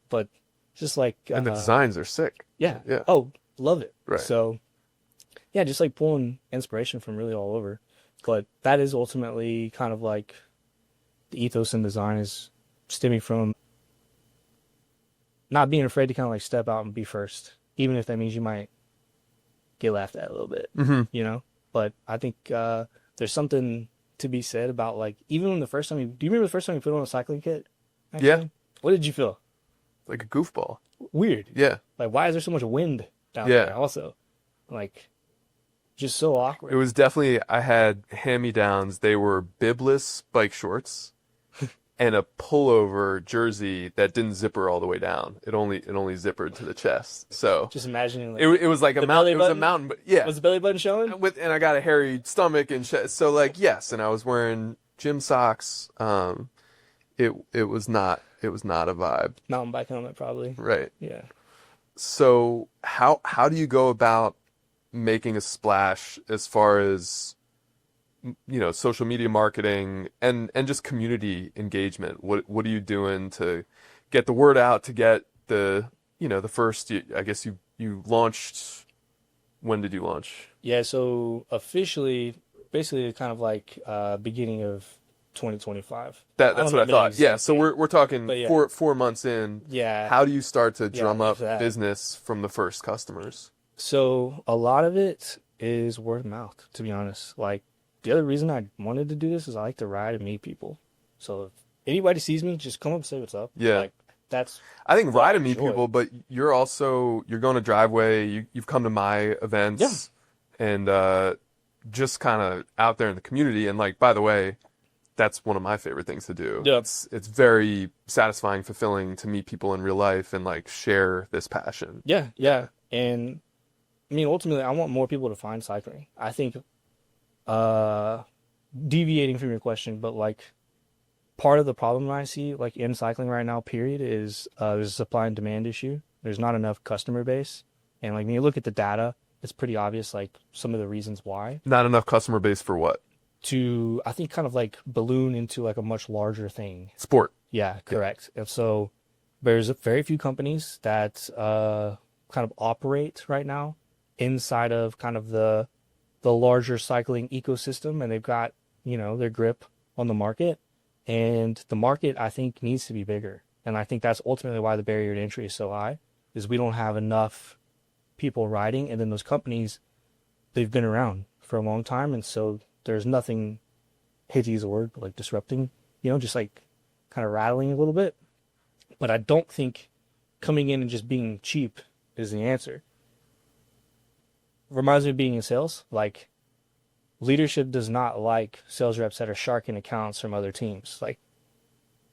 B: But just like
A: and the designs are sick.
B: Yeah.
A: Yeah.
B: Oh, love it.
A: Right.
B: So yeah, just like pulling inspiration from really all over. But that is ultimately kind of like the ethos in design is stemming from not being afraid to kind of like step out and be first, even if that means you might get laughed at a little bit, But I think there's something to be said about like, even when the first time do you remember the first time you put on a cycling kit? Actually?
A: Yeah.
B: What did you feel?
A: Like a goofball.
B: Weird.
A: Yeah.
B: Like, why is there so much wind down there also? Like, just so awkward.
A: It was definitely, I had hand-me-downs. They were bibless bike shorts and a pullover jersey that didn't zipper all the way down. It only zippered to the chest. So
B: just imagining like
A: it was like a mountain. It was a mountain, but yeah.
B: Was the belly button showing?
A: And I got a hairy stomach and chest. So like, yes. And I was wearing gym socks. It was not a vibe.
B: Mountain bike helmet, probably.
A: Right.
B: Yeah.
A: So how do you go about making a splash as far as social media marketing and just community engagement? What are you doing to get the word out, to get the first, I guess you launched, when did you launch?
B: Yeah, so officially basically kind of like beginning of 2025.
A: That's what I thought. Yeah, so we're talking 4 months in.
B: Yeah.
A: How do you start to drum up business from the first customers?
B: So a lot of it is word of mouth, to be honest. Like the other reason I wanted to do this is I like to ride and meet people. So if anybody sees me, just come up and say what's up.
A: Yeah.
B: Like that's
A: I think ride and meet people, but you're going to Driveway, you've come to my events.
B: Yeah.
A: And just kind of out there in the community. And like, by the way, that's one of my favorite things to do.
B: Yeah.
A: It's very satisfying, fulfilling to meet people in real life and like share this passion.
B: Yeah, yeah. And I mean, ultimately, I want more people to find cycling. I think, uh, deviating from your question, but like part of the problem I see like in cycling right now, period, is there's a supply and demand issue. There's not enough customer base. And like when you look at the data, it's pretty obvious like some of the reasons why.
A: Not enough customer base for what?
B: To, I think, kind of like balloon into like a much larger thing.
A: Sport.
B: Yeah, correct. And so there's very few companies that kind of operate right now inside of kind of the larger cycling ecosystem, and they've got, you know, their grip on the market. And the market, I think, needs to be bigger. And I think that's ultimately why the barrier to entry is so high, is we don't have enough people riding. And then those companies, they've been around for a long time. And so there's nothing, hate to use a word, but like disrupting, you know, just like kind of rattling a little bit. But I don't think coming in and just being cheap is the answer. Reminds me of being in sales. Like, leadership does not like sales reps that are sharking accounts from other teams. Like,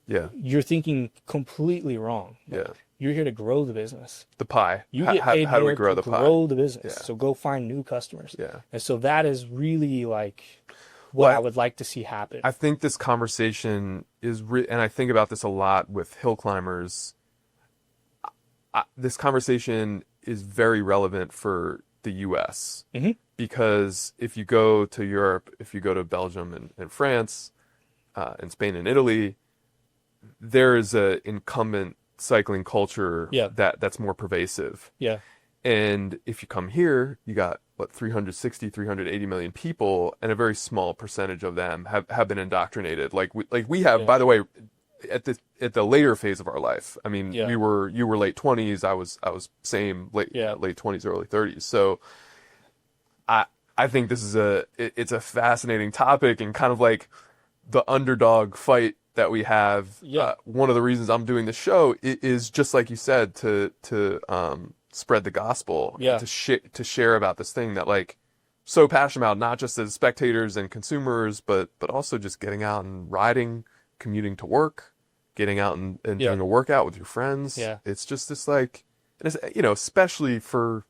A: Yeah.
B: you're thinking completely wrong.
A: Yeah.
B: You're here to grow the business.
A: The pie.
B: You get paid
A: how do we
B: here
A: grow
B: to
A: the pie?
B: grow the business.
A: Yeah.
B: So go find new customers.
A: Yeah.
B: And so that is really like what
A: Well,
B: I would like to see happen.
A: I think this conversation is, and I think about this a lot with hill climbers. This conversation is very relevant for the U.S.
B: Mm-hmm.
A: because if you go to Europe, if you go to Belgium and France, and Spain and Italy, there is a incumbent cycling culture
B: Yeah.
A: that's more pervasive.
B: Yeah.
A: And if you come here, you got what 380 million people, and a very small percentage of them have been indoctrinated. Like we have,
B: Yeah.
A: by the way, at the later phase of our life. I mean,
B: Yeah.
A: you were late 20s, I was same late
B: Yeah.
A: late 20s, early 30s. So I think this is it's a fascinating topic, and kind of like the underdog fight that we have.
B: Yeah.
A: One of the reasons I'm doing this show is just like you said, to spread the gospel,
B: Yeah.
A: to share about this thing that like so passionate about, not just as spectators and consumers, but also just getting out and riding, commuting to work, getting out and
B: Yeah.
A: doing a workout with your friends.
B: Yeah.
A: It's just this like, and it's, you know, especially for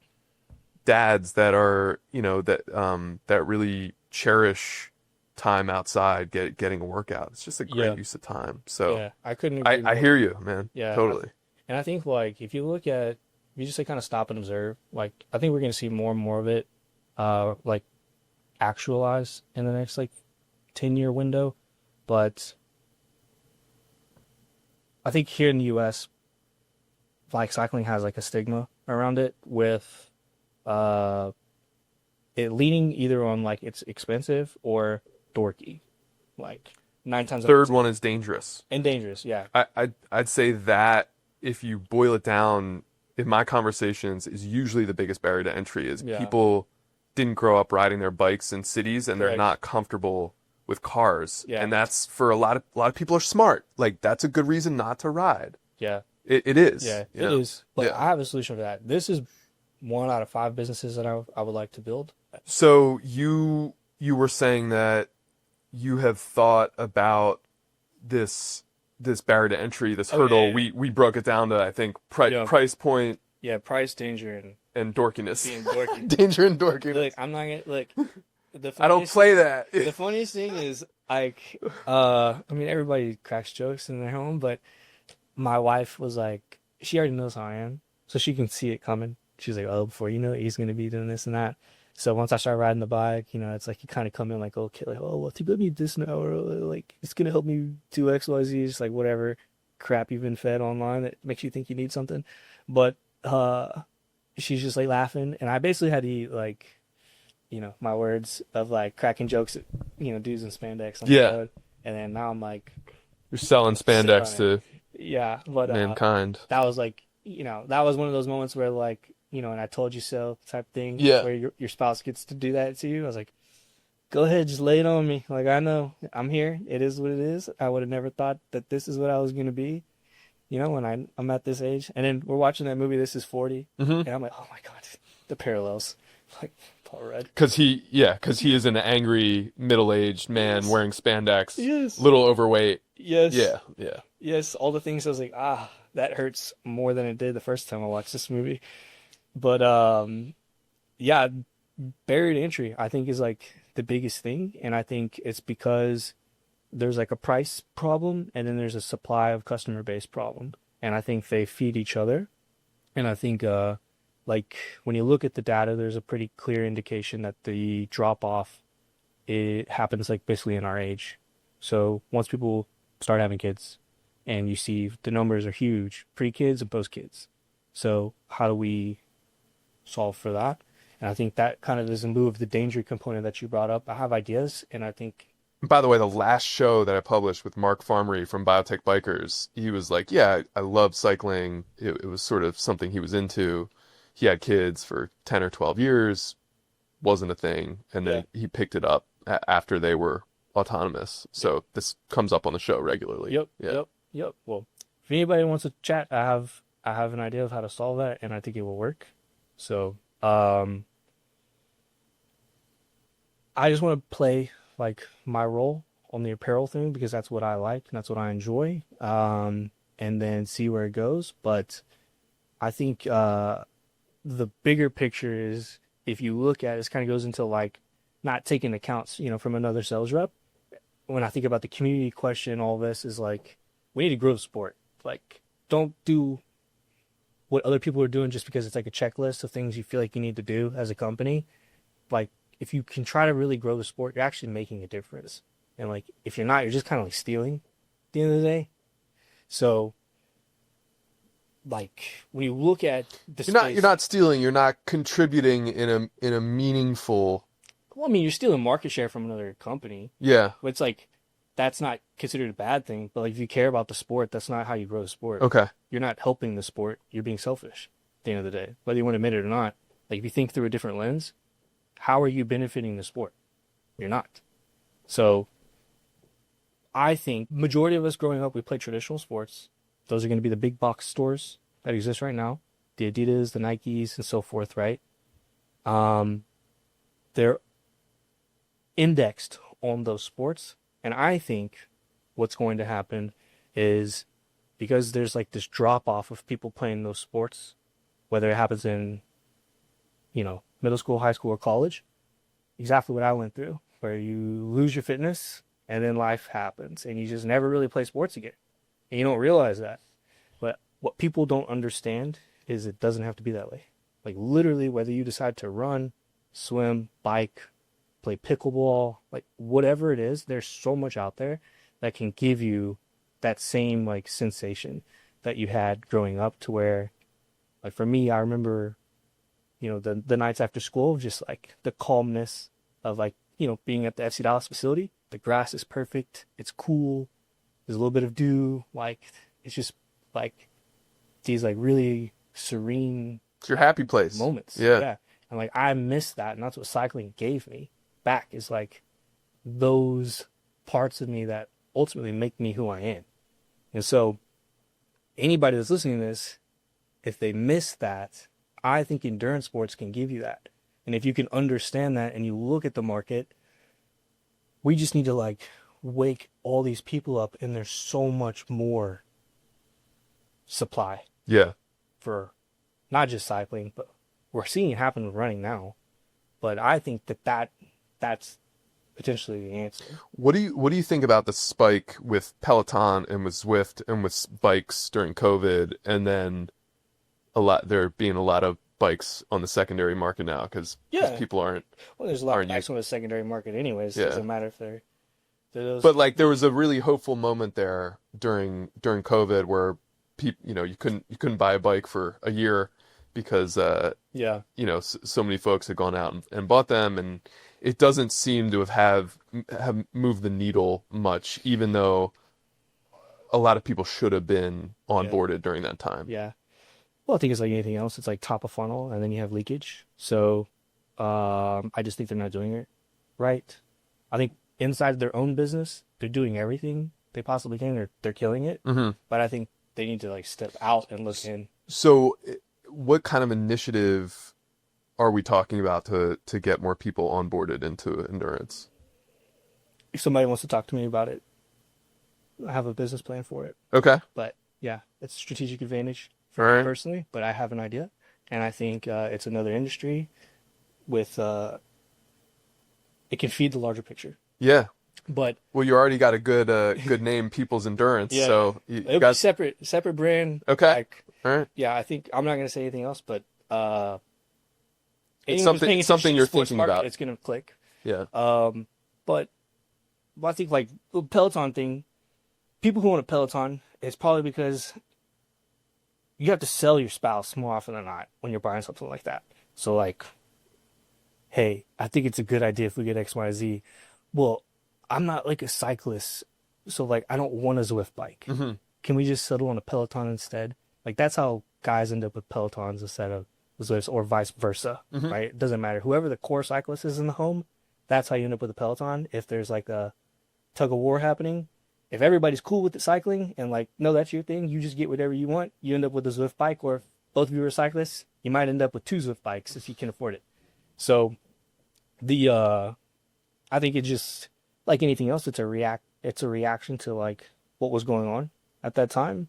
A: dads that are, you know, that really cherish time outside, getting a workout. It's just a great
B: Yeah.
A: use of time. So
B: Yeah. I couldn't agree
A: I
B: more.
A: hear you, man.
B: Yeah.
A: Totally.
B: And I think like if you look at, if you just like kind of stop and observe, like I think we're going to see more and more of it like actualize in the next like 10-year window. But I think here in the US, like cycling has like a stigma around it, with it leaning either on like it's expensive or dorky. Like 9 times out of
A: Third
B: 10.
A: one is dangerous.
B: And dangerous, yeah.
A: I'd say that if you boil it down, in my conversations, is usually the biggest barrier to entry is
B: Yeah.
A: people didn't grow up riding their bikes in cities, and they're
B: Correct.
A: not comfortable with cars.
B: Yeah.
A: And that's, for a lot of people are smart. Like, that's a good reason not to ride.
B: Yeah.
A: It is.
B: Yeah,
A: you
B: it
A: know?
B: is. But
A: Yeah.
B: I have a solution for that. This is 1 out of 5 businesses that I would like to build.
A: So you were saying that you have thought about this barrier to entry, this
B: Oh,
A: hurdle.
B: yeah.
A: We broke it down to, I think,
B: Yeah.
A: price point
B: Yeah, price, danger, and
A: and dorkiness.
B: being dorky.
A: Danger and dorkiness.
B: Look, I'm not gonna look. The
A: I don't
B: funniest-
A: play that.
B: The funniest thing is like, I mean, everybody cracks jokes in their home, but my wife was like, she already knows how I am, so she can see it coming. She's like, oh, before you know it, he's gonna be doing this and that. So once I start riding the bike, you know, it's like you kind of come in like, okay, like, oh, well, if you let me this now, or like it's gonna help me do X, Y, Z, just like whatever crap you've been fed online that makes you think you need something. But she's just like laughing, and I basically had to eat like, you know, my words of like cracking jokes at, you know, dudes in spandex on
A: Yeah.
B: the road. And then now I'm like,
A: You're selling spandex
B: Sit
A: to
B: on yeah, but
A: mankind.
B: that was like, you know, that was one of those moments where like, you know, and I told you so type thing.
A: Yeah.
B: Where your spouse gets to do that to you. I was like, go ahead, just lay it on me. Like, I know I'm here. It is what it is. I would have never thought that this is what I was going to be, you know, when I'm at this age. And then we're watching that movie, This Is 40.
A: Mm-hmm.
B: And I'm like, oh my God, the parallels. like Paul Rudd.
A: Because he is an angry middle-aged man wearing spandex,
B: Yes.
A: little overweight.
B: Yes.
A: Yeah.
B: Yes. All the things I was like, that hurts more than it did the first time I watched this movie. But yeah, barrier to entry I think is like the biggest thing, and I think it's because there's like a price problem and then there's a supply of customer base problem, and I think they feed each other. And I think like when you look at the data, there's a pretty clear indication that the drop off, it happens like basically in our age. So once people start having kids, and you see the numbers are huge, pre-kids and post-kids. So how do we solve for that? And I think that kind of is a move, the danger component that you brought up. I have ideas, and I think,
A: By the way, the last show that I published with Mark Farmery from Biotech Bikers, he was like, yeah, I love cycling. It was sort of something he was into. He had kids for 10 or 12 years, wasn't a thing. And then he picked it up after they were autonomous. So this comes up on the show regularly.
B: Yep. Well, if anybody wants to chat, I have an idea of how to solve that, and I think it will work. So, I just want to play like my role on the apparel thing because that's what I like and that's what I enjoy. And then see where it goes. But I think the bigger picture is, if you look at it, this kind of goes into like not taking accounts, from another sales rep. When I think about the community question, all this is like, we need to grow the sport. Like, don't do what other people are doing just because it's like a checklist of things you feel like you need to do as a company. Like, if you can try to really grow the sport, you're actually making a difference. And like, if you're not, you're just kind of like stealing at the end of the day. So, like, when you look at the space,
A: You're not stealing. You're not contributing in a meaningful.
B: well, I mean, you're stealing market share from another company.
A: Yeah.
B: But it's like, that's not considered a bad thing. But like, if you care about the sport, that's not how you grow the sport.
A: Okay.
B: You're not helping the sport. You're being selfish at the end of the day, whether you want to admit it or not. Like, if you think through a different lens, how are you benefiting the sport? You're not. So I think majority of us growing up, we played traditional sports. Those are going to be the big box stores that exist right now. The Adidas, the Nikes, and so forth, right? They're indexed on those sports. And I think what's going to happen is, because there's like this drop off of people playing those sports, whether it happens in, middle school, high school, or college, exactly what I went through, where you lose your fitness and then life happens and you just never really play sports again. And you don't realize that. But what people don't understand is it doesn't have to be that way. Like, literally, whether you decide to run, swim, bike, play pickleball, like whatever it is, there's so much out there that can give you that same like sensation that you had growing up, to where, like, for me, I remember, the nights after school, just like the calmness of like, being at the FC Dallas facility. The grass is perfect. It's cool. There's a little bit of dew. Like, it's just like these like really serene,
A: It's your happy place.
B: moments.
A: Yeah.
B: And like, I miss that. And that's what cycling gave me back, is like those parts of me that ultimately make me who I am. And so anybody that's listening to this, if they miss that, I think endurance sports can give you that. And if you can understand that and you look at the market, we just need to like wake all these people up, and there's so much more supply
A: Yeah.
B: for not just cycling, but we're seeing it happen with running now. But I think that's potentially the answer.
A: What do you think about the spike with Peloton and with Zwift and with bikes during COVID, and then there being a lot of bikes on the secondary market now because people aren't.
B: Well, there's a lot of bikes on the secondary market anyways. It doesn't matter if they're those.
A: But like, there was a really hopeful moment there during COVID where people, you couldn't buy a bike for a year because so many folks had gone out and bought them, and it doesn't seem to have moved the needle much, even though a lot of people should have been onboarded during that time.
B: Yeah. Well, I think it's like anything else. It's like top of funnel, and then you have leakage. So I just think they're not doing it right. I think inside their own business, they're doing everything they possibly can. They're killing it.
A: Mm-hmm.
B: But I think they need to like step out and look in.
A: So what kind of initiative are we talking about to get more people onboarded into endurance?
B: If somebody wants to talk to me about it, I have a business plan for it.
A: Okay.
B: But yeah, it's a strategic advantage
A: All
B: for me
A: right.
B: personally, but I have an idea. And I think it's another industry with, it can feed the larger picture.
A: Yeah.
B: But
A: Well, you already got a good name, People's Endurance.
B: yeah,
A: So you
B: it'll be
A: got
B: separate brand.
A: okay.
B: Like,
A: All right.
B: yeah, I think I'm not going to say anything else, but
A: It's
B: anyone who's paying attention
A: something
B: to
A: you're
B: the sports
A: thinking
B: market,
A: about.
B: it's going to click.
A: Yeah.
B: But I think like the Peloton thing, people who want a Peloton, it's probably because you have to sell your spouse more often than not when you're buying something like that. So like, hey, I think it's a good idea if we get X, Y, Z. Well, I'm not like a cyclist, so like I don't want a Zwift bike.
A: Mm-hmm.
B: Can we just settle on a Peloton instead? Like that's how guys end up with Pelotons instead of Zwifts, or vice versa,
A: Mm-hmm.
B: right? It doesn't matter. Whoever the core cyclist is in the home, that's how you end up with a Peloton. If there's like a tug of war happening, if everybody's cool with the cycling and like, no, that's your thing, you just get whatever you want, you end up with a Zwift bike. Or if both of you are cyclists, you might end up with two Zwift bikes if you can afford it. So the I think it just, like anything else, it's a reaction to like what was going on at that time.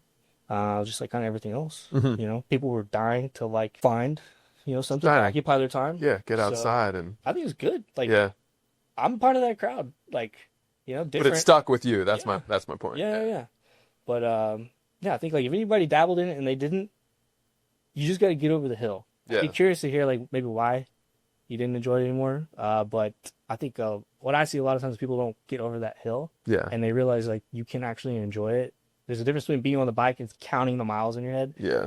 B: Just like kind of everything else.
A: Mm-hmm.
B: You know, people were dying to like find, something to
A: Dying.
B: occupy their time.
A: Yeah. Get
B: So
A: outside and
B: I think it's good. Like
A: yeah.
B: I'm part of that crowd. Like,
A: But
B: different.
A: it stuck with you. That's
B: Yeah.
A: my point.
B: Yeah. But yeah, I think like if anybody dabbled in it and they didn't, you just got to get over the hill.
A: Yeah.
B: I'd be curious to hear like maybe why you didn't enjoy it anymore. But I think what I see a lot of times, people don't get over that hill
A: Yeah.
B: and they realize like you can actually enjoy it. There's a difference between being on the bike and counting the miles in your head.
A: Yeah.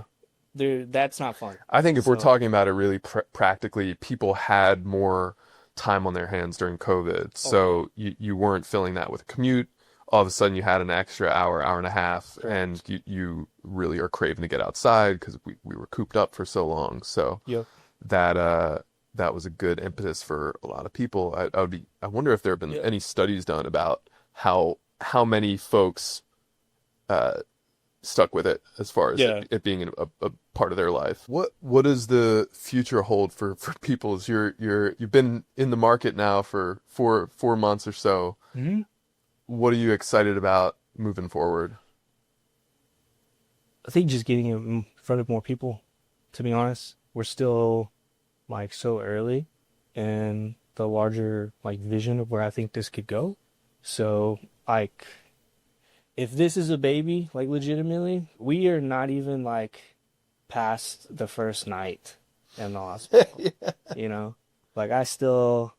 B: That's not fun.
A: I think if we're
B: So-
A: talking about it really practically, people had more time on their hands during COVID. So you weren't filling that with a commute. All of a sudden you had an extra hour, hour and a half,
B: Correct.
A: and you really are craving to get outside because we were cooped up for so long. So
B: Yep.
A: that was a good impetus for a lot of people. I wonder if there have been
B: Yeah.
A: any studies done about how many folks stuck with it as far as
B: Yeah.
A: it being a part of their life. What does the future hold for people? As you've been in the market now for four months or so.
B: Mm-hmm.
A: What are you excited about moving forward?
B: I think just getting it in front of more people, to be honest. We're still like so early in the larger like vision of where I think this could go. So like if this is a baby, like legitimately, we are not even like past the first night in the hospital. Like I still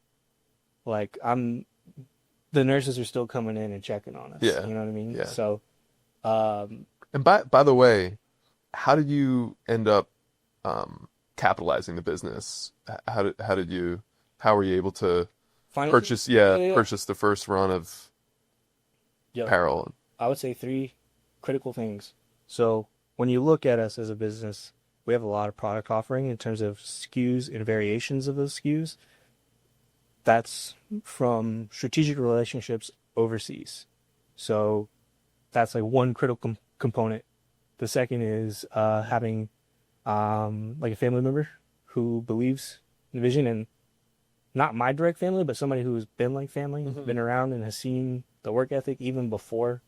B: like the nurses are still coming in and checking on us.
A: Yeah.
B: You know what I mean?
A: Yeah.
B: So
A: And by the way, how did you end up capitalizing the business? How were you able to
B: finally
A: purchase purchase the first run of apparel?
B: I would say 3 critical things. So when you look at us as a business, we have a lot of product offering in terms of SKUs and variations of those SKUs. That's from strategic relationships overseas. So that's like one critical component. The second is having like a family member who believes in the vision, and not my direct family, but somebody who's been like family, been around and has seen the work ethic even before.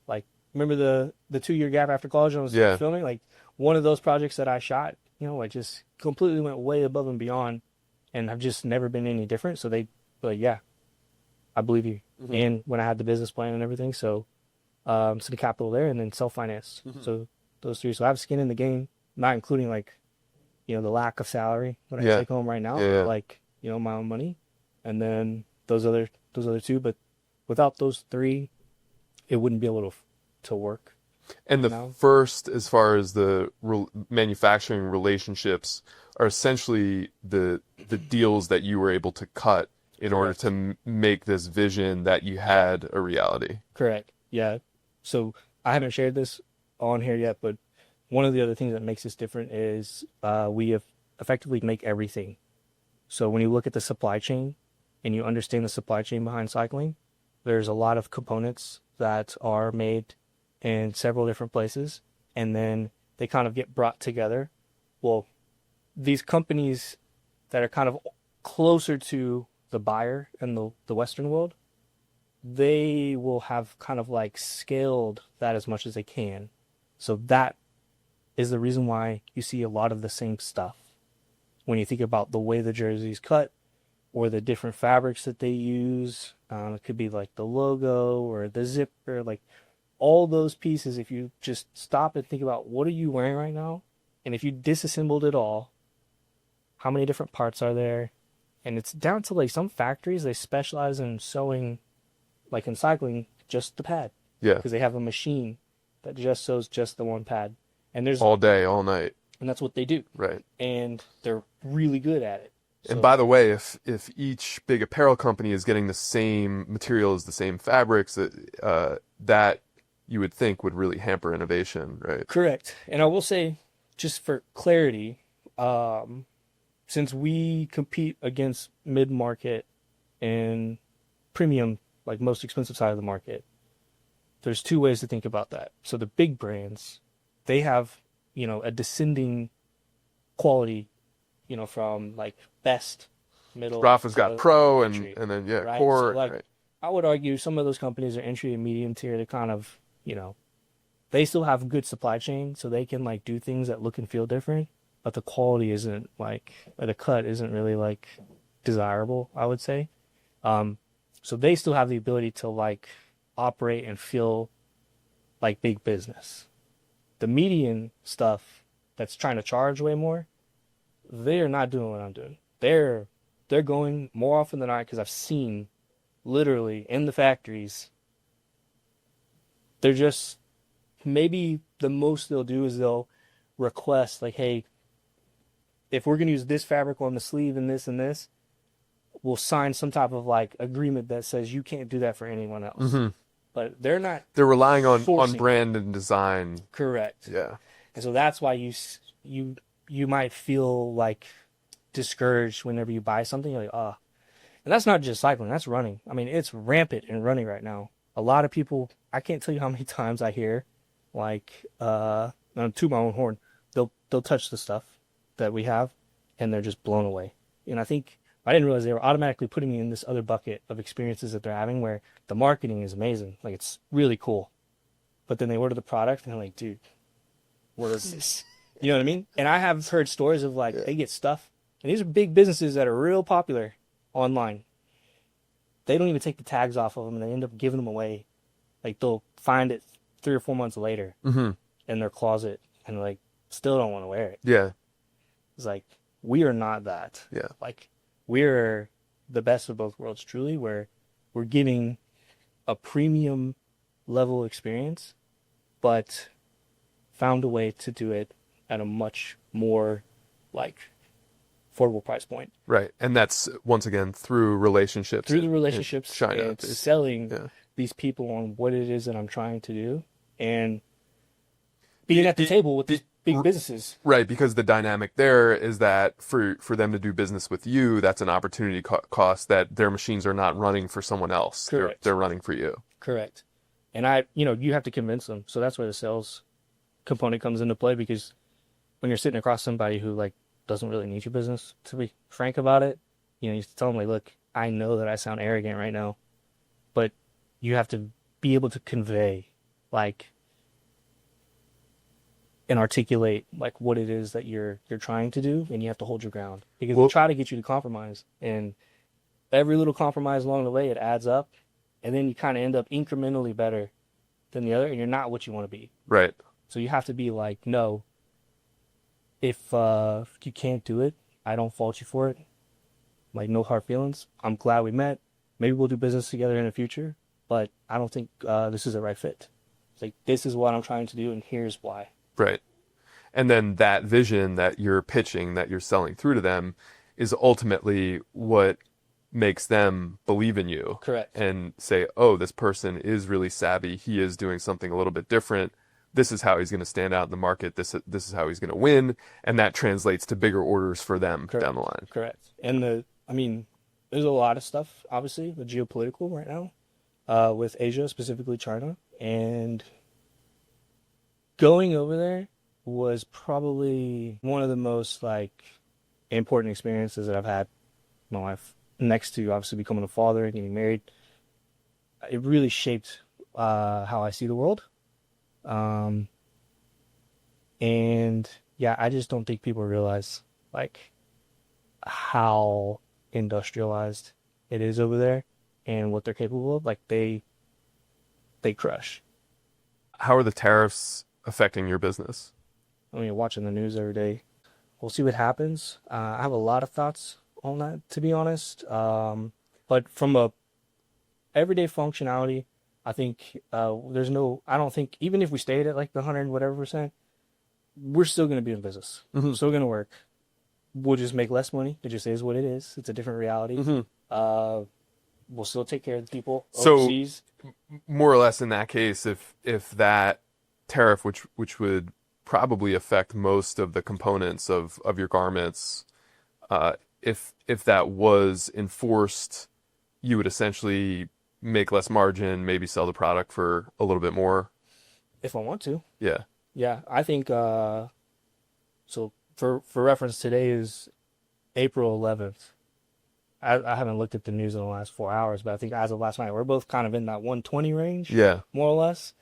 B: Like, remember the 2-year gap after college when I was filming? Like, one of those projects that I shot, I just completely went way above and beyond, and I've just never been any different. So they were like, yeah, I believe you.
A: Mm-hmm.
B: And when I had the business plan and everything, so the capital there, and then self-finance.
A: Mm-hmm.
B: So those 3. So I have skin in the game, not including like, the lack of salary that I take home right now, like, my own money, and then those other 2. But without those 3, it wouldn't be able to work.
A: And the first, as far as the manufacturing relationships, are essentially the deals that you were able to cut in order to make this vision that you had a reality.
B: Correct. Yeah. So I haven't shared this on here yet, but one of the other things that makes this different is we have effectively make everything. So when you look at the supply chain and you understand the supply chain behind cycling, there's a lot of components that are made in several different places, and then they kind of get brought together. Well, these companies that are kind of closer to the buyer in the Western world, they will have kind of like scaled that as much as they can. So that is the reason why you see a lot of the same stuff. When you think about the way the jersey's cut or the different fabrics that they use, it could be like the logo or the zipper, like all those pieces. If you just stop and think about what are you wearing right now, and if you disassembled it all, how many different parts are there? And it's down to like some factories, they specialize in sewing, like in cycling, just the pad.
A: Yeah.
B: Because they have a machine that just sews just the one pad. And there's
A: All day, all night.
B: and that's what they do.
A: Right.
B: And they're really good at it.
A: And
B: So,
A: by the way, if each big apparel company is getting the same materials, the same fabrics, that you would think would really hamper innovation, right?
B: correct. And I will say, just for clarity, since we compete against mid-market and premium, like most expensive side of the market, there's two ways to think about that. So the big brands, they have, a descending quality, from like best, middle.
A: Rafa's got
B: to
A: pro
B: entry,
A: and then
B: right?
A: core.
B: So like,
A: right.
B: I would argue some of those companies are entry and medium tier to kind of, they still have good supply chain, so they can like do things that look and feel different, but the quality isn't like, or the cut isn't really like desirable, I would say. So they still have the ability to like operate and feel like big business. The median stuff that's trying to charge way more, they're not doing what I'm doing. They're going more often than not, because I've seen literally in the factories, they're just, maybe the most they'll do is they'll request like, hey, if we're going to use this fabric on the sleeve and this, we'll sign some type of like agreement that says you can't do that for anyone else.
A: Mm-hmm.
B: But they're not.
A: They're relying on
B: forcing
A: brand and design.
B: Correct.
A: Yeah.
B: And so that's why you might feel like discouraged whenever you buy something. You're like, ah. And that's not just cycling, that's running. I mean, it's rampant in running right now. A lot of people, I can't tell you how many times I hear, like, to my own horn, they'll touch the stuff that we have, and they're just blown away. And I think, I didn't realize they were automatically putting me in this other bucket of experiences that they're having where the marketing is amazing. Like, it's really cool. But then they order the product, and they're like, dude, what is this? You know what I mean? And I have heard stories of, like, they get stuff, and these are big businesses that are real popular online. They don't even take the tags off of them, and they end up giving them away. Like, they'll find it 3 or 4 months later in their closet, and, like, still don't want to wear it.
A: Yeah.
B: It's like, we are not that.
A: Yeah.
B: Like, we're the best of both worlds, truly, where we're giving a premium level experience, but found a way to do it at a much more, like, affordable price point.
A: Right. And that's, once again, through relationships.
B: Through the relationships and
A: China.
B: selling these people on what it is that I'm trying to do, and being at the table with these big businesses.
A: Right, because the dynamic there is that for them to do business with you, that's an opportunity cost that their machines are not running for someone else.
B: Correct.
A: They're running for you.
B: Correct. And you have to convince them. So that's where the sales component comes into play, because when you're sitting across somebody who, like, doesn't really need your business, to be frank about it, you have to tell them, like, look, I know that I sound arrogant right now, but you have to be able to convey, like, and articulate, like, what it is that you're trying to do, and you have to hold your ground, because they try to get you to compromise, and every little compromise along the way, it adds up, and then you kind of end up incrementally better than the other, and you're not what you want to be.
A: Right.
B: So you have to be like, no, if you can't do it, I don't fault you for it. Like, no hard feelings. I'm glad we met. Maybe we'll do business together in the future, but I don't think this is the right fit. It's like, this is what I'm trying to do, and here's why.
A: Right. And then that vision that you're pitching, that you're selling through to them, is ultimately what makes them believe in you.
B: Correct.
A: And say, oh, this person is really savvy. He is doing something a little bit different. This is how he's going to stand out in the market. This is how he's going to win. And that translates to bigger orders for them down the line.
B: Correct. And there's a lot of stuff, obviously, the geopolitical right now, with Asia, specifically China. And going over there was probably one of the most, like, important experiences that I've had in my life, next to obviously becoming a father and getting married, it really shaped how I see the world. Um, and yeah, I just don't think people realize like how industrialized it is over there and what they're capable of. Like they crush.
A: How are the tariffs affecting your business?
B: I mean, watching the news every day. We'll see what happens. I have a lot of thoughts on that, to be honest. But from a everyday functionality, I think there's no. I don't think even if we stayed at like the 100 whatever percent, we're still going to be in business.
A: Hmm.
B: Still going to work. We'll just make less money. It just is what it is. It's a different reality.
A: Hmm.
B: We'll still take care of the people
A: So
B: overseas.
A: more or less in that case, if that tariff, which would probably affect most of the components of your garments, if that was enforced, you would essentially make less margin, maybe sell the product for a little bit more.
B: If I want to.
A: Yeah.
B: Yeah, I think so for reference, today is April 11th. I haven't looked at the news in the last 4 hours, but I think as of last night, we're both kind of in that 120 range,
A: Yeah.
B: more or less.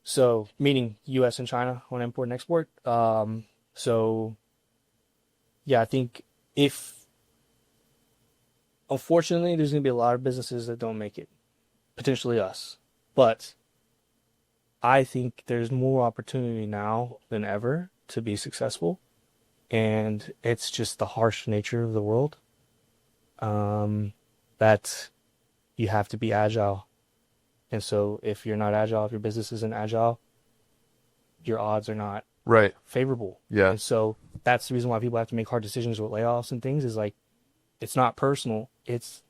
B: So meaning U.S. and China on import and export. So yeah, I think if unfortunately there's going to be a lot of businesses that don't make it, potentially us, but I think there's more opportunity now than ever to be successful. And it's just the harsh nature of the world that you have to be agile. And so if you're not agile, if your business isn't agile, your odds are not
A: Right.
B: favorable.
A: Yeah.
B: And so that's the reason why people have to make hard decisions with layoffs and things, is like, it's not personal. It's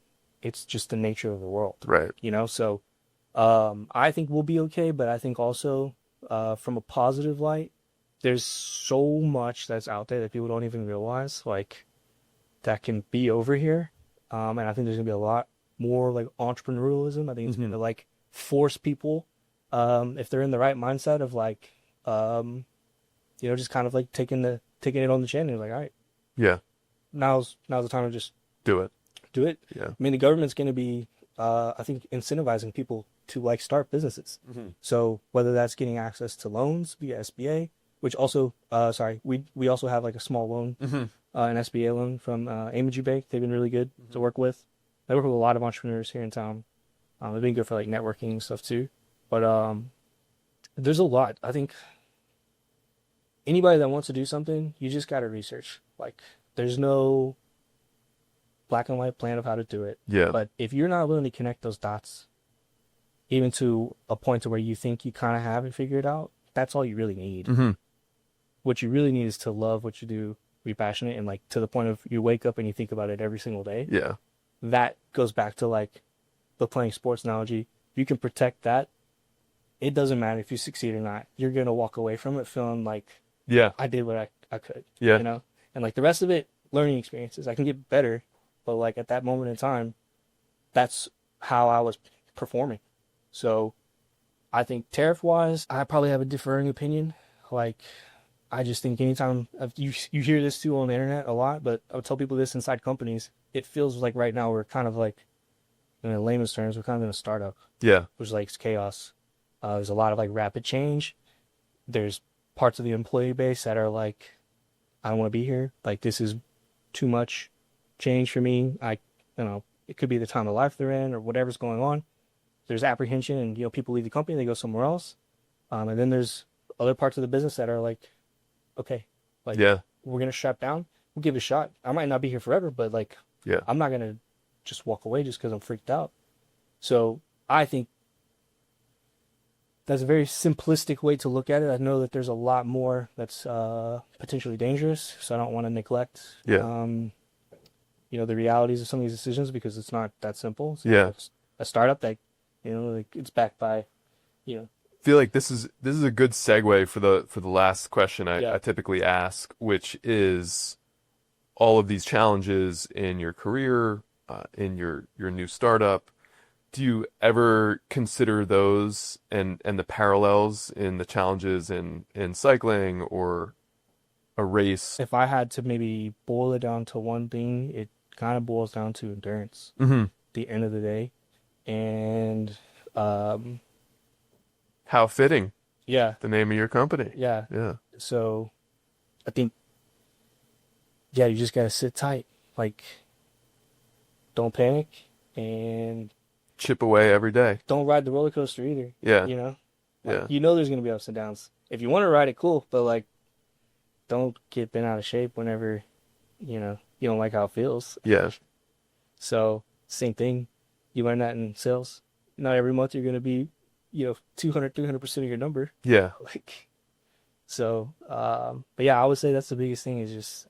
B: just the nature of the world,
A: Right.
B: you know? So I think we'll be okay, but I think also from a positive light, there's so much that's out there that people don't even realize, like, that can be over here. And I think there's gonna be a lot more like entrepreneurialism. I think it's
A: Mhm.
B: gonna like force people, if they're in the right mindset of like, just kind of like taking it on the chin and like, all right,
A: Yeah.
B: now's the time to just
A: Do it.
B: do it.
A: Yeah.
B: I mean, the government's gonna be, I think, incentivizing people to like start businesses.
A: Mm-hmm.
B: So whether that's getting access to loans via SBA, which also, we also have like a small loan,
A: Mm-hmm.
B: an SBA loan from Amegy Bank. They've been really good to work with. I work with a lot of entrepreneurs here in town. They've been good for like networking and stuff too. But there's a lot. I think anybody that wants to do something, you just got to research. Like, there's no black and white plan of how to do it.
A: Yeah.
B: But if you're not willing to connect those dots, even to a point to where you think you kind of have it figured out, that's all you really need.
A: Mm-hmm.
B: What you really need is to love what you do, be passionate, and like to the point of you wake up and you think about it every single day.
A: Yeah.
B: That goes back to like the playing sports analogy. If you can protect that, it doesn't matter if you succeed or not. You're going to walk away from it feeling like,
A: Yeah.
B: I did what I could,
A: Yeah.
B: you know? And like the rest of it, learning experiences. I can get better, but like at that moment in time, that's how I was performing. So I think tariff wise, I probably have a differing opinion. Like, I just think anytime you hear this too on the internet a lot, but I would tell people this inside companies, it feels like right now we're kind of like, in layman's terms, we're kind of in a startup,
A: Yeah.
B: which like it's chaos. There's a lot of like rapid change. There's parts of the employee base that are like, I don't want to be here. Like, this is too much change for me. It could be the time of life they're in or whatever's going on. There's apprehension, and people leave the company, they go somewhere else. And then there's other parts of the business that are like, okay, like,
A: Yeah.
B: we're gonna strap down. We'll give it a shot. I might not be here forever, but like,
A: Yeah.
B: I'm not gonna just walk away just because I'm freaked out. So I think that's a very simplistic way to look at it. I know that there's a lot more that's potentially dangerous, so I don't want to neglect,
A: Yeah.
B: the realities of some of these decisions, because it's not that simple. So
A: Yeah.
B: it's a startup that, like, it's backed by,
A: Feel like this is a good segue for the last question
B: Yeah.
A: I typically ask, which is all of these challenges in your career, in your new startup. Do you ever consider those and the parallels in the challenges in cycling or a race.
B: If I had to maybe boil it down to one thing, it kind of boils down to endurance
A: Hmm.
B: at the end of the day. And um,
A: How fitting,
B: yeah,
A: the name of your company.
B: yeah.
A: Yeah.
B: So I think, yeah, you just gotta sit tight. Like, don't panic and
A: Chip away every day.
B: don't ride the roller coaster either.
A: Yeah.
B: You know, like
A: Yeah.
B: there's gonna be ups and downs. If you want to ride it, cool, but like, don't get bent out of shape whenever you don't like how it feels.
A: Yeah.
B: So same thing, you learn that in sales. Not every month you're gonna be 200 300% of your number.
A: Yeah.
B: Like, so but yeah, I would say that's the biggest thing is just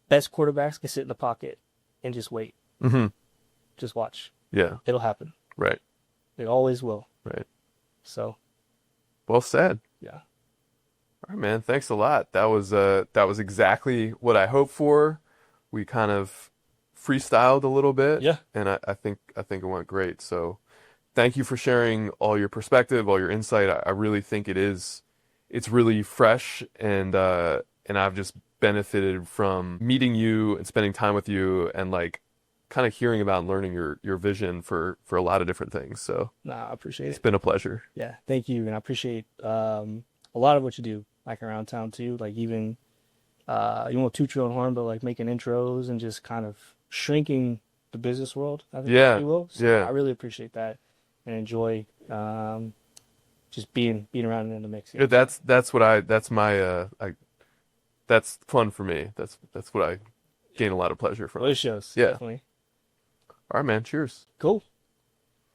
B: best quarterbacks can sit in the pocket and just wait.
A: Hmm.
B: Just watch.
A: Yeah.
B: It'll happen.
A: Right.
B: They always will.
A: Right.
B: So
A: Well said.
B: yeah.
A: All right, man. Thanks a lot. That was exactly what I hoped for. We kind of freestyled a little bit,
B: Yeah.
A: and I think it went great. So thank you for sharing all your perspective, all your insight. I really think it's really fresh, and I've just benefited from meeting you and spending time with you and like kind of hearing about and learning your vision for a lot of different things. So
B: Nah, I appreciate
A: it's
B: it.
A: been a pleasure.
B: Yeah. Thank you. And I appreciate a lot of what you do, like around town too. Like even you won't toot your own horn, but like making intros and just kind of shrinking the business world, I think
A: Yeah.
B: you will. So
A: Yeah.
B: I really appreciate that and enjoy just being around in the mix.
A: Yeah, that's what that's my that's fun for me. That's what I gain a lot of pleasure
B: Well,
A: from.
B: it shows,
A: Yeah.
B: definitely.
A: All right, man. Cheers.
B: Cool.